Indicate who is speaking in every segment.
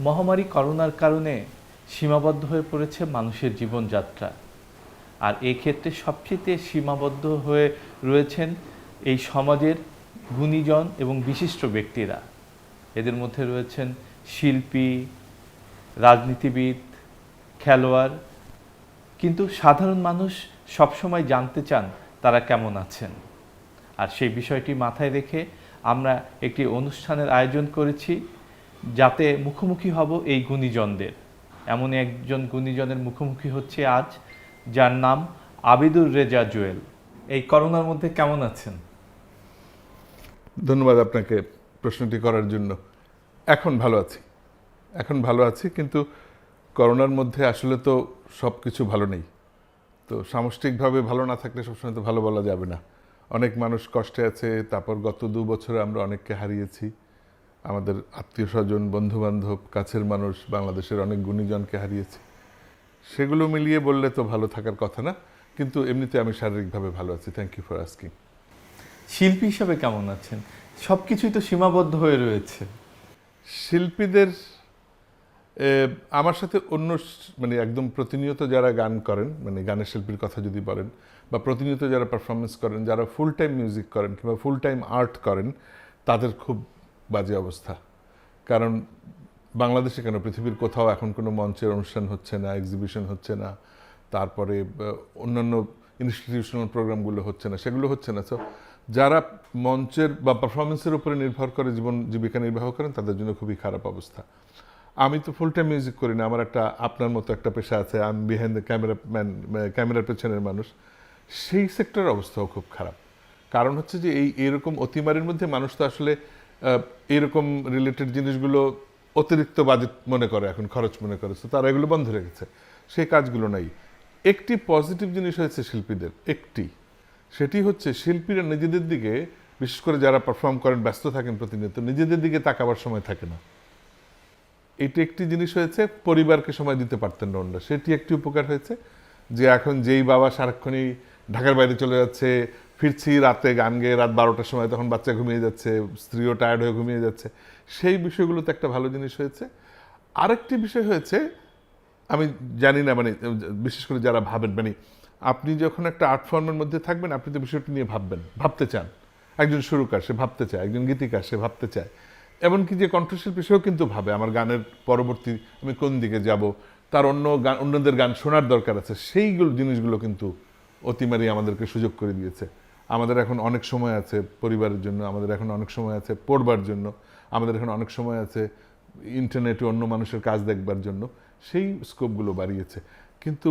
Speaker 1: মহামারী করোনার কারণে সীমাবদ্ধ হয়ে পড়েছে মানুষের জীবনযাত্রা। আর এই ক্ষেত্রে সবচেয়ে সীমাবদ্ধ হয়ে রয়েছেন এই সমাজের গুণীজন এবং বিশিষ্ট ব্যক্তিরা। এদের মধ্যে রয়েছেন শিল্পী, রাজনীতিবিদ, খেলোয়াড়। কিন্তু সাধারণ মানুষ সবসময় জানতে চান তারা কেমন আছেন। আর সেই বিষয়টি মাথায় রেখে আমরা একটি অনুষ্ঠানের আয়োজন করেছি, যাতে মুখোমুখি হব এই গুণীজনদের। এমনই একজন গুণীজনের মুখোমুখি হচ্ছে আজ, যার নাম আবিদুর রেজা জুয়েল। এই করোনার মধ্যে কেমন আছেন?
Speaker 2: ধন্যবাদ আপনাকে প্রশ্নটি করার জন্য। এখন ভালো আছি, কিন্তু করোনার মধ্যে আসলে তো সব কিছু ভালো নেই। তো সামষ্টিকভাবে ভালো না থাকলে সবসময় তো ভালো বলা যাবে না। অনেক মানুষ কষ্টে আছে। তারপর গত 2 বছরে আমরা অনেককে হারিয়েছি, আমাদের আত্মীয় স্বজন, বন্ধুবান্ধব, কাছের মানুষ, বাংলাদেশের অনেক গুণীজনকে হারিয়েছি। সেগুলো মিলিয়ে বললে তো ভালো থাকার কথা না, কিন্তু এমনিতে আমি শারীরিকভাবে ভালো আছি। Thank you for asking.
Speaker 1: শিল্পী হিসাবে কেমন আছেন? সব কিছুই তো সীমাবদ্ধ হয়ে রয়েছে।
Speaker 2: শিল্পীদের আমার সাথে অন্য মানে একদম প্রতিনিয়ত যারা গান করেন, মানে গানের শিল্পীর কথা যদি বলেন, বা প্রতিনিয়ত যারা পারফরমেন্স করেন, যারা ফুল টাইম মিউজিক করেন কিংবা ফুল টাইম আর্ট করেন, তাদের খুব বাজে অবস্থা। কারণ বাংলাদেশে কেন, পৃথিবীর কোথাও এখন কোনো মঞ্চের অনুষ্ঠান হচ্ছে না, এক্সিবিশন হচ্ছে না, তারপরে অন্যান্য ইনস্টিটিউশনাল প্রোগ্রামগুলো হচ্ছে না, সেগুলো হচ্ছে না। সো যারা মঞ্চের বা পারফরমেন্সের উপরে নির্ভর করে জীবিকা নির্বাহ করেন, তাদের জন্য খুবই খারাপ অবস্থা। আমি তো ফুল টাইম মিউজিক করি না, আমার একটা আপনার মতো একটা পেশা আছে, আমি বিহাইন্ড দ্য ক্যামেরার পেছনের মানুষ। সেই সেক্টরের অবস্থাও খুব খারাপ। কারণ হচ্ছে যে এরকম অতিমারির মধ্যে মানুষ তো আসলে এরকম রিলেটেড জিনিসগুলো অতিরিক্ত বাজেট মনে করে, এখন খরচ মনে করে, তো তারা এগুলো বন্ধ রেখেছে, সেই কাজগুলো নাই। একটি পজিটিভ জিনিস হয়েছে শিল্পীদের, সেটি হচ্ছে শিল্পীরা নিজেদের দিকে, বিশেষ করে যারা পারফর্ম করেন, ব্যস্ত থাকেন প্রতিনিয়ত, নিজেদের দিকে তাকাবার সময় থাকে না। এটি একটি জিনিস হয়েছে। পরিবারকে সময় দিতে পারতেন না ওনারা, সেটি একটি উপকার হয়েছে। যে এখন যেই বাবা সারাক্ষণই ঢাকার বাইরে চলে যাচ্ছে, ফিরছি রাতে গান গেয়ে রাত 12টার সময়, তখন বাচ্চা ঘুমিয়ে যাচ্ছে, স্ত্রীও টায়ার্ড হয়ে ঘুমিয়ে যাচ্ছে, সেই বিষয়গুলোতে একটা ভালো জিনিস হয়েছে। আরেকটি বিষয় হয়েছে, আমি জানি না, মানে বিশেষ করে যারা ভাবেন, মানে আপনি যখন একটা আর্ট ফর্মের মধ্যে থাকবেন, আপনি তো বিষয়টি নিয়ে ভাবতে চান। একজন সুরকার, সে ভাবতে চায়, একজন গীতিকার, সে ভাবতে চায়। এমনকি যে কণ্ঠশিল্পী, সেও কিন্তু ভাবে আমার গানের পরবর্তী আমি কোন দিকে যাব, তার অন্যদের গান শোনার দরকার আছে। সেইগুলো জিনিসগুলো কিন্তু অতিমারি আমাদেরকে সুযোগ করে দিয়েছে। আমাদের এখন অনেক সময় আছে পরিবারের জন্য, আমাদের এখন অনেক সময় আছে পড়বার জন্য, আমাদের এখন অনেক সময় আছে ইন্টারনেটে অন্য মানুষের কাজ দেখবার জন্য। সেই স্কোপগুলো বাড়িয়েছে। কিন্তু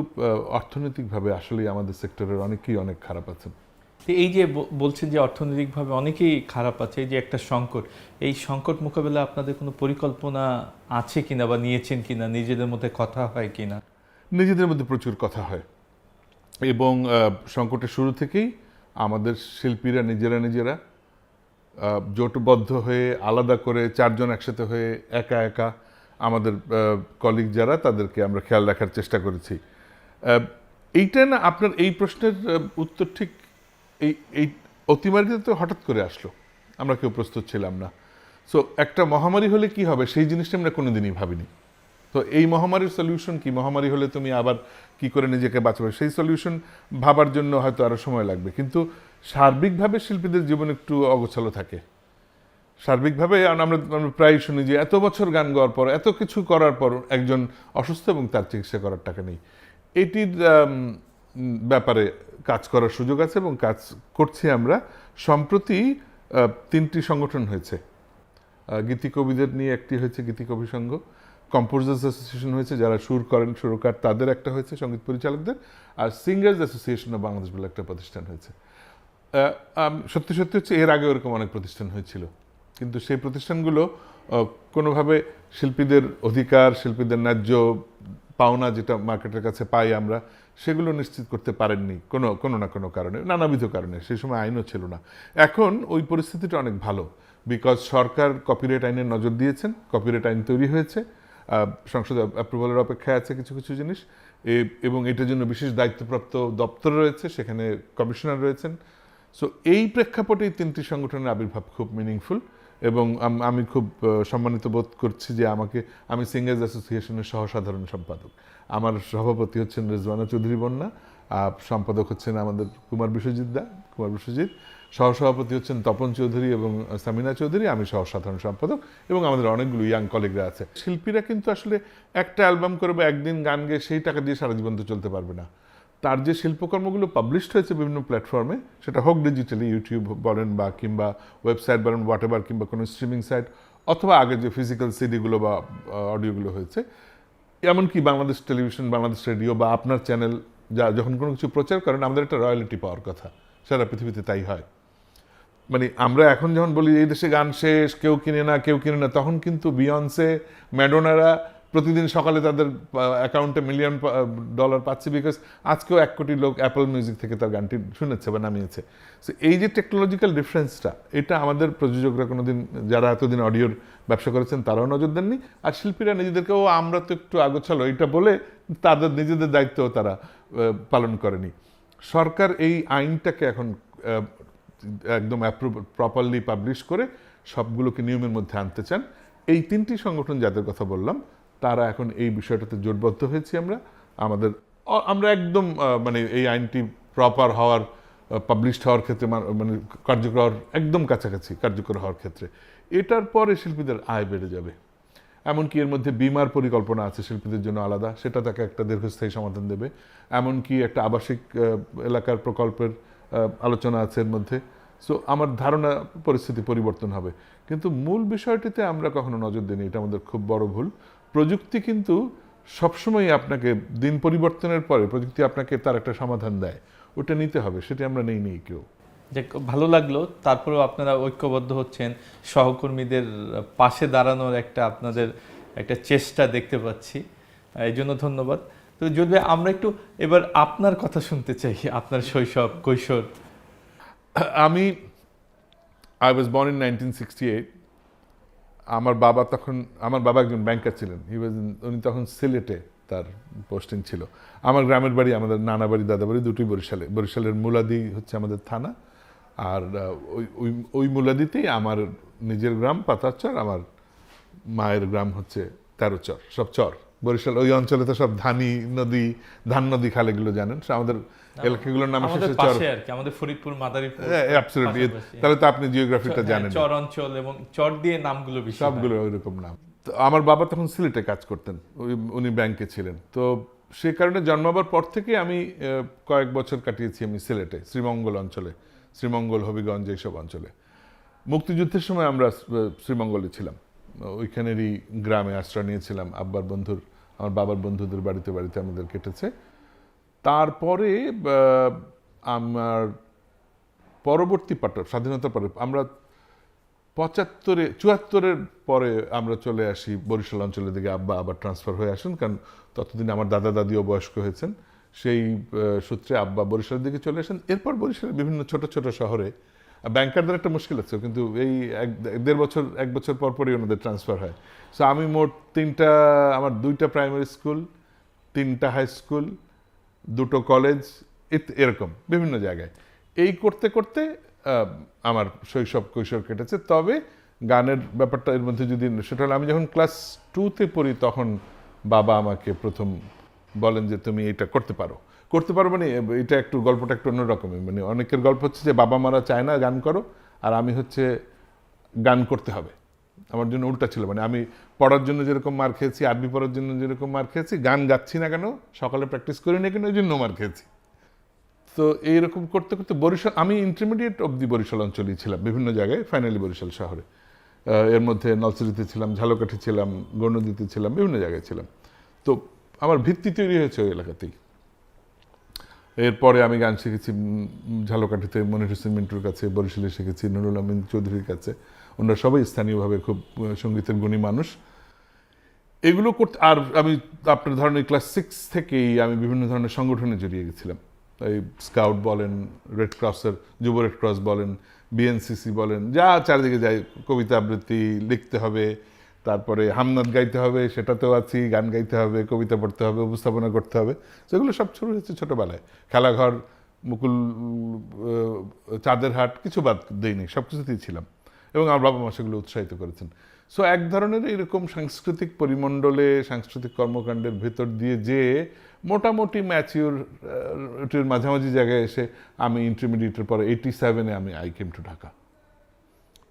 Speaker 2: অর্থনৈতিকভাবে আসলেই আমাদের সেক্টরের অনেকেই অনেক খারাপ আছেন।
Speaker 1: এই যে বলছেন যে অর্থনৈতিকভাবে অনেকেই খারাপ আছে, এই যে একটা সংকট, এই সংকট মোকাবেলা আপনাদের কোনো পরিকল্পনা আছে কিনা বা নিয়েছেন কিনা? নিজেদের মধ্যে কথা হয় কিনা?
Speaker 2: নিজেদের মধ্যে প্রচুর কথা হয়, এবং সংকটের শুরু থেকেই আমাদের শিল্পীরা নিজেরা জোটবদ্ধ হয়ে, আলাদা করে, 4 জন একসাথে হয়ে, একা আমাদের কলিগ যারা, তাদেরকে আমরা খেয়াল রাখার চেষ্টা করেছি। এইটা না, আপনার এই প্রশ্নের উত্তর ঠিক এই অতিমারিতে তো হঠাৎ করে আসলো, আমরা কেউ প্রস্তুত ছিলাম না। সো একটা মহামারী হলে কি হবে, সেই জিনিসটা আমরা কোনোদিনই ভাবিনি। তো এই মহামারীর সলিউশন কি, মহামারী হলে তুমি আবার কি করে নিজেকে বাঁচাবে, সেই সলিউশন ভাবার জন্য হয়তো আরও সময় লাগবে। কিন্তু সার্বিকভাবে শিল্পীদের জীবন একটু অগোছালো থাকে। সার্বিকভাবে আমরা প্রায় শুনি যে এত বছর গান গাওয়ার পর, এত কিছু করার পর একজন অসুস্থ এবং তার চিকিৎসা করার টাকা নেই। এটির ব্যাপারে কাজ করার সুযোগ আছে এবং কাজ করছি আমরা। সম্প্রতি 3টি সংগঠন হয়েছে। গীতিকবিদের নিয়ে একটি হয়েছে গীতিকবি সংঘ, কম্পোজার্স অ্যাসোসিয়েশন হয়েছে, যারা সুর করেন, সুরকার, তাদের একটা হয়েছে, সঙ্গীত পরিচালকদের, আর সিঙ্গার্স অ্যাসোসিয়েশন অফ বাংলাদেশ বলে একটা প্রতিষ্ঠান হয়েছে। সত্যি হচ্ছে এর আগে ওরকম অনেক প্রতিষ্ঠান হয়েছিল, কিন্তু সেই প্রতিষ্ঠানগুলো কোনোভাবে শিল্পীদের অধিকার, শিল্পীদের ন্যায্য পাওনা যেটা মার্কেটের কাছে পাই আমরা, সেগুলো নিশ্চিত করতে পারেননি কোনো না কোনো কারণে, নানাবিধ কারণে। সেই সময় আইনও ছিল না। এখন ওই পরিস্থিতিটা অনেক ভালো, বিকজ সরকার কপিরাইট আইনের নজর দিয়েছেন, কপিরাইট আইন তৈরি হয়েছে, সংসদে অ্যাপ্রুভালের অপেক্ষায় আছে কিছু জিনিস, এবং এটার জন্য বিশেষ দায়িত্বপ্রাপ্ত দপ্তর রয়েছে, সেখানে কমিশনার রয়েছেন। সো এই প্রেক্ষাপটে 3টি সংগঠনের আবির্ভাব খুব মিনিংফুল, এবং আমি খুব সম্মানিত বোধ করছি যে আমি সিঙ্গার্স অ্যাসোসিয়েশনের সহসাধারণ সম্পাদক। আমার সভাপতি হচ্ছেন রেজওয়ানা চৌধুরী বন্যা, সম্পাদক হচ্ছেন আমাদের কুমার বিশ্বজিৎ, সহসভাপতি হচ্ছেন তপন চৌধুরী এবং সামিনা চৌধুরী, আমি সহসাধারণ সম্পাদক, এবং আমাদের অনেকগুলো ইয়াং কলিগরা আছে। শিল্পীরা কিন্তু আসলে একটা অ্যালবাম করে বা একদিন গান গেয়ে সেই টাকা দিয়ে সারা জীবন তো চলতে পারবে না। তার যে শিল্পকর্মগুলো পাবলিশড হয়েছে বিভিন্ন প্ল্যাটফর্মে, সেটা হোক ডিজিটালি, ইউটিউব বলেন বা কিংবা ওয়েবসাইট বলেন, হোয়াট এভার, কিংবা কোনো স্ট্রিমিং সাইট, অথবা আগে যে ফিজিক্যাল সিডিগুলো বা অডিওগুলো হয়েছে, এমনকি বাংলাদেশ টেলিভিশন, বাংলাদেশ রেডিও বা আপনার চ্যানেল যখন কোনো কিছু প্রচার করেন, আমাদের একটা রয়্যালিটি পাওয়ার কথা। সারা পৃথিবীতে তাই হয়। মানে আমরা এখন যখন বলি এই দেশে গান শেষ, কেউ কিনে না, তখন কিন্তু বিয়ন্সে, ম্যাডোনারা প্রতিদিন সকালে তাদের অ্যাকাউন্টে $1 মিলিয়ন পাচ্ছে, বিকজ আজকেও 1 কোটি লোক অ্যাপল মিউজিক থেকে তার গানটি শুনেছে বা নামিয়েছে। সো এই যে টেকনোলজিক্যাল ডিফারেন্সটা, এটা আমাদের প্রযোজকরা কোনোদিন, যারা এতদিন অডিওর ব্যবসা করেছেন, তারাও নজর দেননি। আর শিল্পীরা নিজেদেরকে আমরা তো একটু আগোছালো এটা বলে তাদের নিজেদের দায়িত্বও তারা পালন করেনি। সরকার এই আইনটাকে এখন একদম প্রপারলি পাবলিশ করে সবগুলোকে নিয়মের মধ্যে আনতে চান। এই 3টি সংগঠন যাদের কথা বললাম, তারা এখন এই বিষয়টাতে জোটবদ্ধ হয়েছি। আমরা একদম মানে এই আইনটি প্রপার হওয়ার, পাবলিশড হওয়ার ক্ষেত্রে, মানে কার্যকর একদম কাছাকাছি কার্যকর হওয়ার ক্ষেত্রে, এটার পরে শিল্পীদের আয় বেড়ে যাবে। এমনকি এর মধ্যে বিমার পরিকল্পনা আছে শিল্পীদের জন্য আলাদা, সেটা তাকে একটা দীর্ঘস্থায়ী সমাধান দেবে। এমনকি একটা আবাসিক এলাকার প্রকল্পের আলোচনা আছে এর মধ্যে। সো আমার ধারণা পরিস্থিতি পরিবর্তন হবে, কিন্তু মূল বিষয়টিতে আমরা কখনো নজর দিইনি, এটা আমাদের খুব বড় ভুল। প্রযুক্তি কিন্তু সবসময় আপনাকে, দিন পরিবর্তনের পরে প্রযুক্তি আপনাকে তার একটা সমাধান দেয়, ওটা নিতে হবে, সেটা আমরা নেই কেউ।
Speaker 1: যে ভালো লাগলো, তারপরেও আপনারা ঐক্যবদ্ধ হচ্ছেন, সহকর্মীদের পাশে দাঁড়ানোর আপনাদের একটা চেষ্টা দেখতে পাচ্ছি, এই জন্য ধন্যবাদ। তো যদি আমরা একটু এবার আপনার কথা শুনতে চাই, আপনার শৈশব কৈশোর।
Speaker 2: I was born in 1968. আমার বাবা একজন ব্যাংকার ছিলেন। উনি তখন সিলেটে তার পোস্টিং ছিল। আমার গ্রামের বাড়ি, আমাদের নানা বাড়ি, দাদা বাড়ি দুটোই বরিশালের মুলাদি হচ্ছে আমাদের থানা। আর ওই মুলাদিতেই আমার নিজের গ্রাম পাতারচর, আমার মায়ের গ্রাম হচ্ছে তেরোচর, সব চর। বরিশাল ওই অঞ্চলে তো সব ধান নদী খাল, এগুলো জানেন। আমাদের এলাকাগুলোর নাম শেষে চর,
Speaker 1: আমাদের ফরিদপুর, মাদারীপুর।
Speaker 2: অ্যাবসলিউটলি। তাহলে তো আপনি জিওগ্রাফিটা জানেন।
Speaker 1: চর অঞ্চল এবং চর দিয়ে নামগুলো বেশি,
Speaker 2: সবগুলো ওইরকম নাম। তো আমার বাবা তখন সিলেটে কাজ করতেন, উনি ব্যাংকে ছিলেন। তো সে কারণে জন্মাবার পর থেকে আমি কয়েক বছর কাটিয়েছি আমি সিলেটে, শ্রীমঙ্গল অঞ্চলে, শ্রীমঙ্গল, হবিগঞ্জ, এইসব অঞ্চলে। মুক্তিযুদ্ধের সময় আমরা শ্রীমঙ্গলে ছিলাম, ওইখানেরই গ্রামে আশ্রয় নিয়েছিলাম। আমার বাবার বন্ধুদের বাড়িতে আমাদের কেটেছে। তারপরে আমার পরবর্তী স্বাধীনতার পরে আমরা 74-এর পরে আমরা চলে আসি বরিশাল অঞ্চলের দিকে। আব্বা আবার ট্রান্সফার হয়ে আসেন, কারণ ততদিন আমার দাদা দাদিও বয়স্ক হয়েছেন। সেই সূত্রে আব্বা বরিশালের দিকে চলে আসেন। এরপর বরিশালের বিভিন্ন ছোট ছোট শহরে ব্যাংকারদের একটা মুশকিল আছে, কিন্তু এই 1 বছর পরই ওনাদের ট্রান্সফার হয়। সো আমি মোট আমার 2টা প্রাইমারি স্কুল, 3টা হাই স্কুল, 2টো কলেজ, এরকম বিভিন্ন জায়গায় এই করতে করতে আমার শৈশব কৈশোর কেটেছে। তবে গানের ব্যাপারটা এর মধ্যে যদি, সেটা হলো আমি যখন ক্লাস 2তে পড়ি, তখন বাবা আমাকে প্রথম বলেন যে তুমি এটা করতে পারো। মানে এটা গল্পটা একটু অন্যরকমের। মানে অনেকের গল্প হচ্ছে যে বাবা মারা চায় না গান করো, আর আমি হচ্ছে গান করতে হবে। আমার জন্য উল্টা ছিল। মানে আমি পড়ার জন্য যেরকম মার খেয়েছি, আরবি পড়ার জন্য যেরকম মার খেয়েছি, গান গাচ্ছি না কেন, সকালে প্র্যাকটিস করি না কেন, ওই জন্য মার খেয়েছি। তো এইরকম করতে করতে বরিশাল, আমি ইন্টারমিডিয়েট অবধি বরিশাল অঞ্চলেই ছিলাম, বিভিন্ন জায়গায়, ফাইনালি বরিশাল শহরে। এর মধ্যে নলছিরিতে ছিলাম, ঝালকাঠি ছিলাম, গৌরনদীতে ছিলাম, বিভিন্ন জায়গায় ছিলাম। তো আমার ভিত্তি তৈরি হয়েছে ওই এলাকাতেই। এরপরে আমি গান শিখেছি ঝালকাঠিতে মনির হোসেন মিন্টুর কাছে, বরিশালে শিখেছি নুরুল আমিন চৌধুরীর কাছে। ওনারা সবাই স্থানীয়ভাবে খুব সঙ্গীতের গুণী মানুষ। এগুলো করতে, আর আমি আপনার ধরনের ক্লাস 6 থেকেই আমি বিভিন্ন ধরনের সংগঠনে জড়িয়ে গেছিলাম। এই স্কাউট বলেন, রেড ক্রসের, যুব রেড ক্রস বলেন, বিএনসিসি বলেন, যা চারিদিকে যাই, কবিতা আবৃত্তি লিখতে হবে, তারপরে হামনাদ গাইতে হবে, সেটাতেও আছি, গান গাইতে হবে, কবিতা পড়তে হবে, উপস্থাপনা করতে হবে। সেগুলো সব শুরু হয়েছে ছোটোবেলায়। খেলাঘর, মুকুল, চাঁদের হাট, কিছু বাদ দেয়নি, সব কিছুতেই ছিলাম। এবং আমার বাবা মা সেগুলো উৎসাহিত করেছেন। সো এক ধরনের এরকম সাংস্কৃতিক পরিমণ্ডলে সাংস্কৃতিক কর্মকাণ্ডের ভেতর দিয়ে যে মোটামুটি ম্যাচিউরিটির মাঝামাঝি জায়গায় এসে আমি ইন্টারমিডিয়েটের পরে 87-এ আমি আই কেম টু ঢাকা।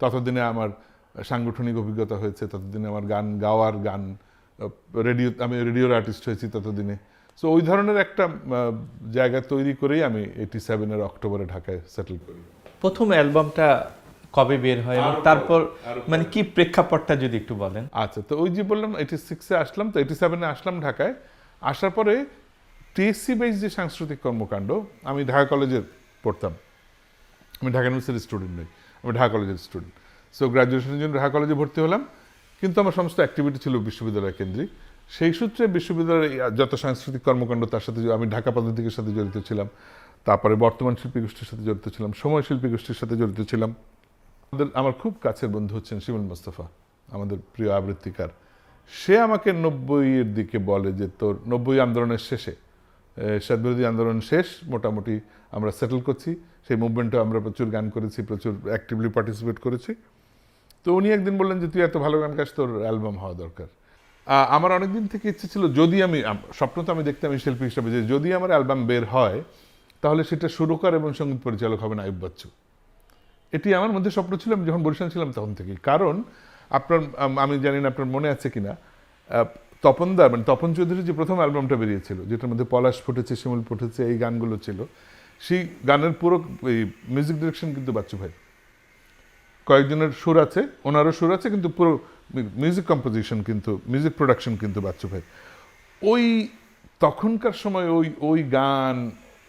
Speaker 2: ততদিনে আমার সাংগঠনিক অভিজ্ঞতা হয়েছে, ততদিনে আমার গান গাওয়ার আমি রেডিওর আর্টিস্ট হয়েছি ততদিনে। সো ওই ধরনের একটা জায়গা তৈরি করেই আমি 87-এর অক্টোবরে ঢাকায় সেটেল করি।
Speaker 1: প্রথম অ্যালবামটা কবে বের হয় এবং তারপর মানে কি প্রেক্ষাপটটা যদি একটু বলেন।
Speaker 2: আচ্ছা, তো ওই যে বললাম 86-এ আসলাম, তো 87-এ আসলাম ঢাকায়। আসার পরে টিএসসি বেস যে সাংস্কৃতিক কর্মকাণ্ড, আমি ঢাকা কলেজে পড়তাম, আমি ঢাকা ইউনিভার্সিটির স্টুডেন্ট নই, আমি ঢাকা কলেজের স্টুডেন্ট। সো গ্র্যাজুয়েশনের জন্য ঢাকা কলেজে ভর্তি হলাম, কিন্তু আমার সমস্ত অ্যাক্টিভিটি ছিল বিশ্ববিদ্যালয় কেন্দ্রিক। সেই সূত্রে বিশ্ববিদ্যালয়ের যত সাংস্কৃতিক কর্মকাণ্ড তার সাথে আমি ঢাকা পদ্ধতির সাথে জড়িত ছিলাম, তারপরে বর্তমান শিল্পী গোষ্ঠীর সাথে জড়িত ছিলাম, সময় শিল্পী গোষ্ঠীর সাথে জড়িত ছিলাম। আমার খুব কাছের বন্ধু হচ্ছেন শিমুল মোস্তফা, আমাদের প্রিয় আবৃত্তিকার। সে আমাকে 90-এর দিকে বলে যে তোর 90 আন্দোলনের শেষে, স্বাধীনতাবিরোধী আন্দোলন শেষ, মোটামুটি আমরা সেটেল করছি, সেই মুভমেন্টে আমরা প্রচুর গান করেছি, প্রচুর অ্যাক্টিভলি পার্টিসিপেট করেছি। তো উনি একদিন বললেন যে তুই এত ভালো গান গাস, তোর অ্যালবাম হওয়া দরকার। আমার অনেকদিন থেকে ইচ্ছে ছিল, যদি আমি স্বপ্ন তো আমি দেখতাম এই শিল্পী হিসাবে, যে যদি আমার অ্যালবাম বের হয় তাহলে সেটা সুরকার এবং সঙ্গীত পরিচালক হবেন আইয়ুব বাচ্চু। এটি আমার মধ্যে স্বপ্ন ছিল, আমি যখন বরিশাল ছিলাম তখন থেকেই। কারণ আমি জানি না আপনার মনে আছে কিনা, তপন চৌধুরীর যে প্রথম অ্যালবামটা বেরিয়েছিল, যেটার মধ্যে পলাশ ফুটেছে, শিমুল ফুটেছে, এই গানগুলো ছিল, সেই গানের পুরো মিউজিক ডিরেকশন কিন্তু বাচ্চু ভাই। কয়েকজনের সুর আছে, ওনারও সুর আছে, কিন্তু পুরো মিউজিক কম্পোজিশন কিন্তু, মিউজিক প্রোডাকশন কিন্তু বাচ্চু ভাই। ওই তখনকার সময় ওই গান,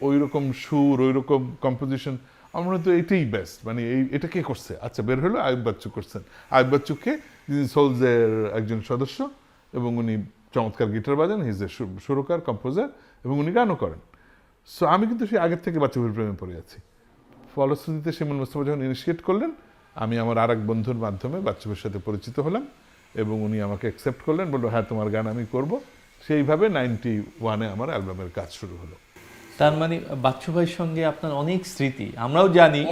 Speaker 2: ওই রকম সুর, ওই রকম কম্পোজিশন, আমার মনে তো এটাই বেস্ট। মানে এটা কে করছে? আচ্ছা, বের হলো আইয়ুব বাচ্চু করছেন। আইয়ুব বাচ্চুকে, যিনি সোলসের একজন সদস্য এবং উনি চমৎকার গিটার বাজান, হিজ এ সুরকার, কম্পোজার, এবং উনি গানও করেন। সো আমি কিন্তু সেই আগের থেকে বাচ্চু ভাইয়ের প্রেমে পড়ে আছি। ফলশ্রুতিতে শিমুল মোস্তফা যখন ইনিশিয়েট করলেন, আমি আমার আর এক বন্ধুর মাধ্যমে বাচ্চু ভাইয়ের সাথে পরিচিত হলাম এবং উনি আমাকে অ্যাকসেপ্ট করলেন, বললো হ্যাঁ তোমার গান আমি করব। সেইভাবে 91-এ আমার অ্যালবামের কাজ শুরু হলো।
Speaker 1: তার মানে বাচ্চু ভাইয়ের সঙ্গে আপনার অনেক স্মৃতি, আমরাও জানি,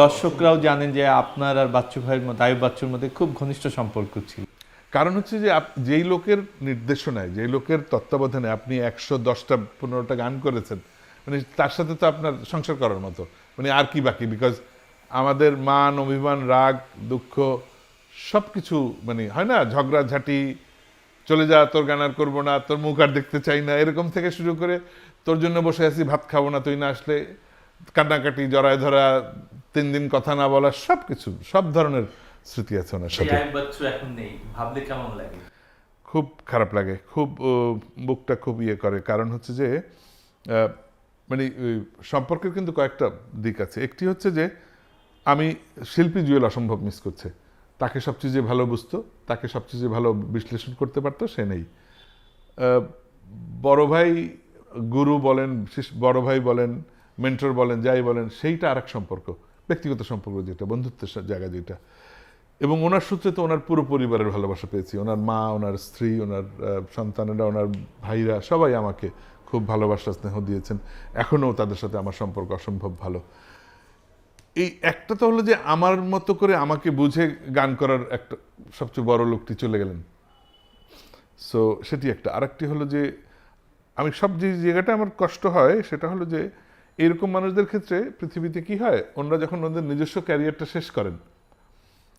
Speaker 1: দর্শকরাও জানেন যে আপনার আর বাচ্চু ভাইয়ের মধ্যে, আইয়ুব বাচ্চুর মধ্যে খুব ঘনিষ্ঠ সম্পর্ক ছিল।
Speaker 2: কারণ হচ্ছে যে যেই লোকের নির্দেশনায়, যেই লোকের তত্ত্বাবধানে আপনি 110-15টা গান করেছেন, মানে তার সাথে তো আপনার সংসার করার মতো, মানে আর কি বাকি। বিকজ আমাদের মান, অভিমান, রাগ, দুঃখ সব কিছু, মানে হয় না, ঝগড়াঝাটি, চলে যা, তোর গান আর করবো না, তোর মুখ আর দেখতে চাই না, এরকম থেকে শুরু করে তোর জন্য বসে আছি, ভাত খাবো না তুই না আসলে, কান্নাকাটি, জড়ায় ধরা, 3 দিন কথা না বলা, সব কিছু, সব ধরনের স্মৃতি আছে ওনার সাথে।
Speaker 1: এখন নেই, ভাবলে কেমন লাগে?
Speaker 2: খুব খারাপ লাগে, খুব বুকটা খুব ইয়ে করে। কারণ হচ্ছে যে মানে সম্পর্কের কিন্তু কয়েকটা দিক আছে। একটি হচ্ছে যে আমি শিল্পী জুয়েল অসম্ভব মিস করছে। তাকে সবচেয়ে যে ভালো বুঝতো, তাকে সবচেয়ে যে ভালো বিশ্লেষণ করতে পারতো, সে নেই। বড় ভাই, গুরু বলেন, বড় ভাই বলেন, মেন্টর বলেন, যাই বলেন, সেইটা আর এক সম্পর্ক, ব্যক্তিগত সম্পর্ক যেটা, বন্ধুত্বের জায়গা যেটা। এবং ওনার সূত্রে তো ওনার পুরো পরিবারের ভালোবাসা পেয়েছি। ওনার মা, ওনার স্ত্রী, ওনার সন্তানেরা, ওনার ভাইরা সবাই আমাকে খুব ভালোবাসা, স্নেহ দিয়েছেন। এখনও তাদের সাথে আমার সম্পর্ক অসম্ভব ভালো। এই একটা তো হলো যে আমার মতো করে আমাকে বুঝে গান করার একটা সবচেয়ে বড় লোকটি চলে গেলেন। সো সেটি একটা। আরেকটি হলো যে আমি যে জায়গাটা আমার কষ্ট হয় সেটা হলো যে এরকম মানুষদের ক্ষেত্রে পৃথিবীতে কি হয়, ওনারা যখন ওদের নিজস্ব ক্যারিয়ারটা শেষ করেন,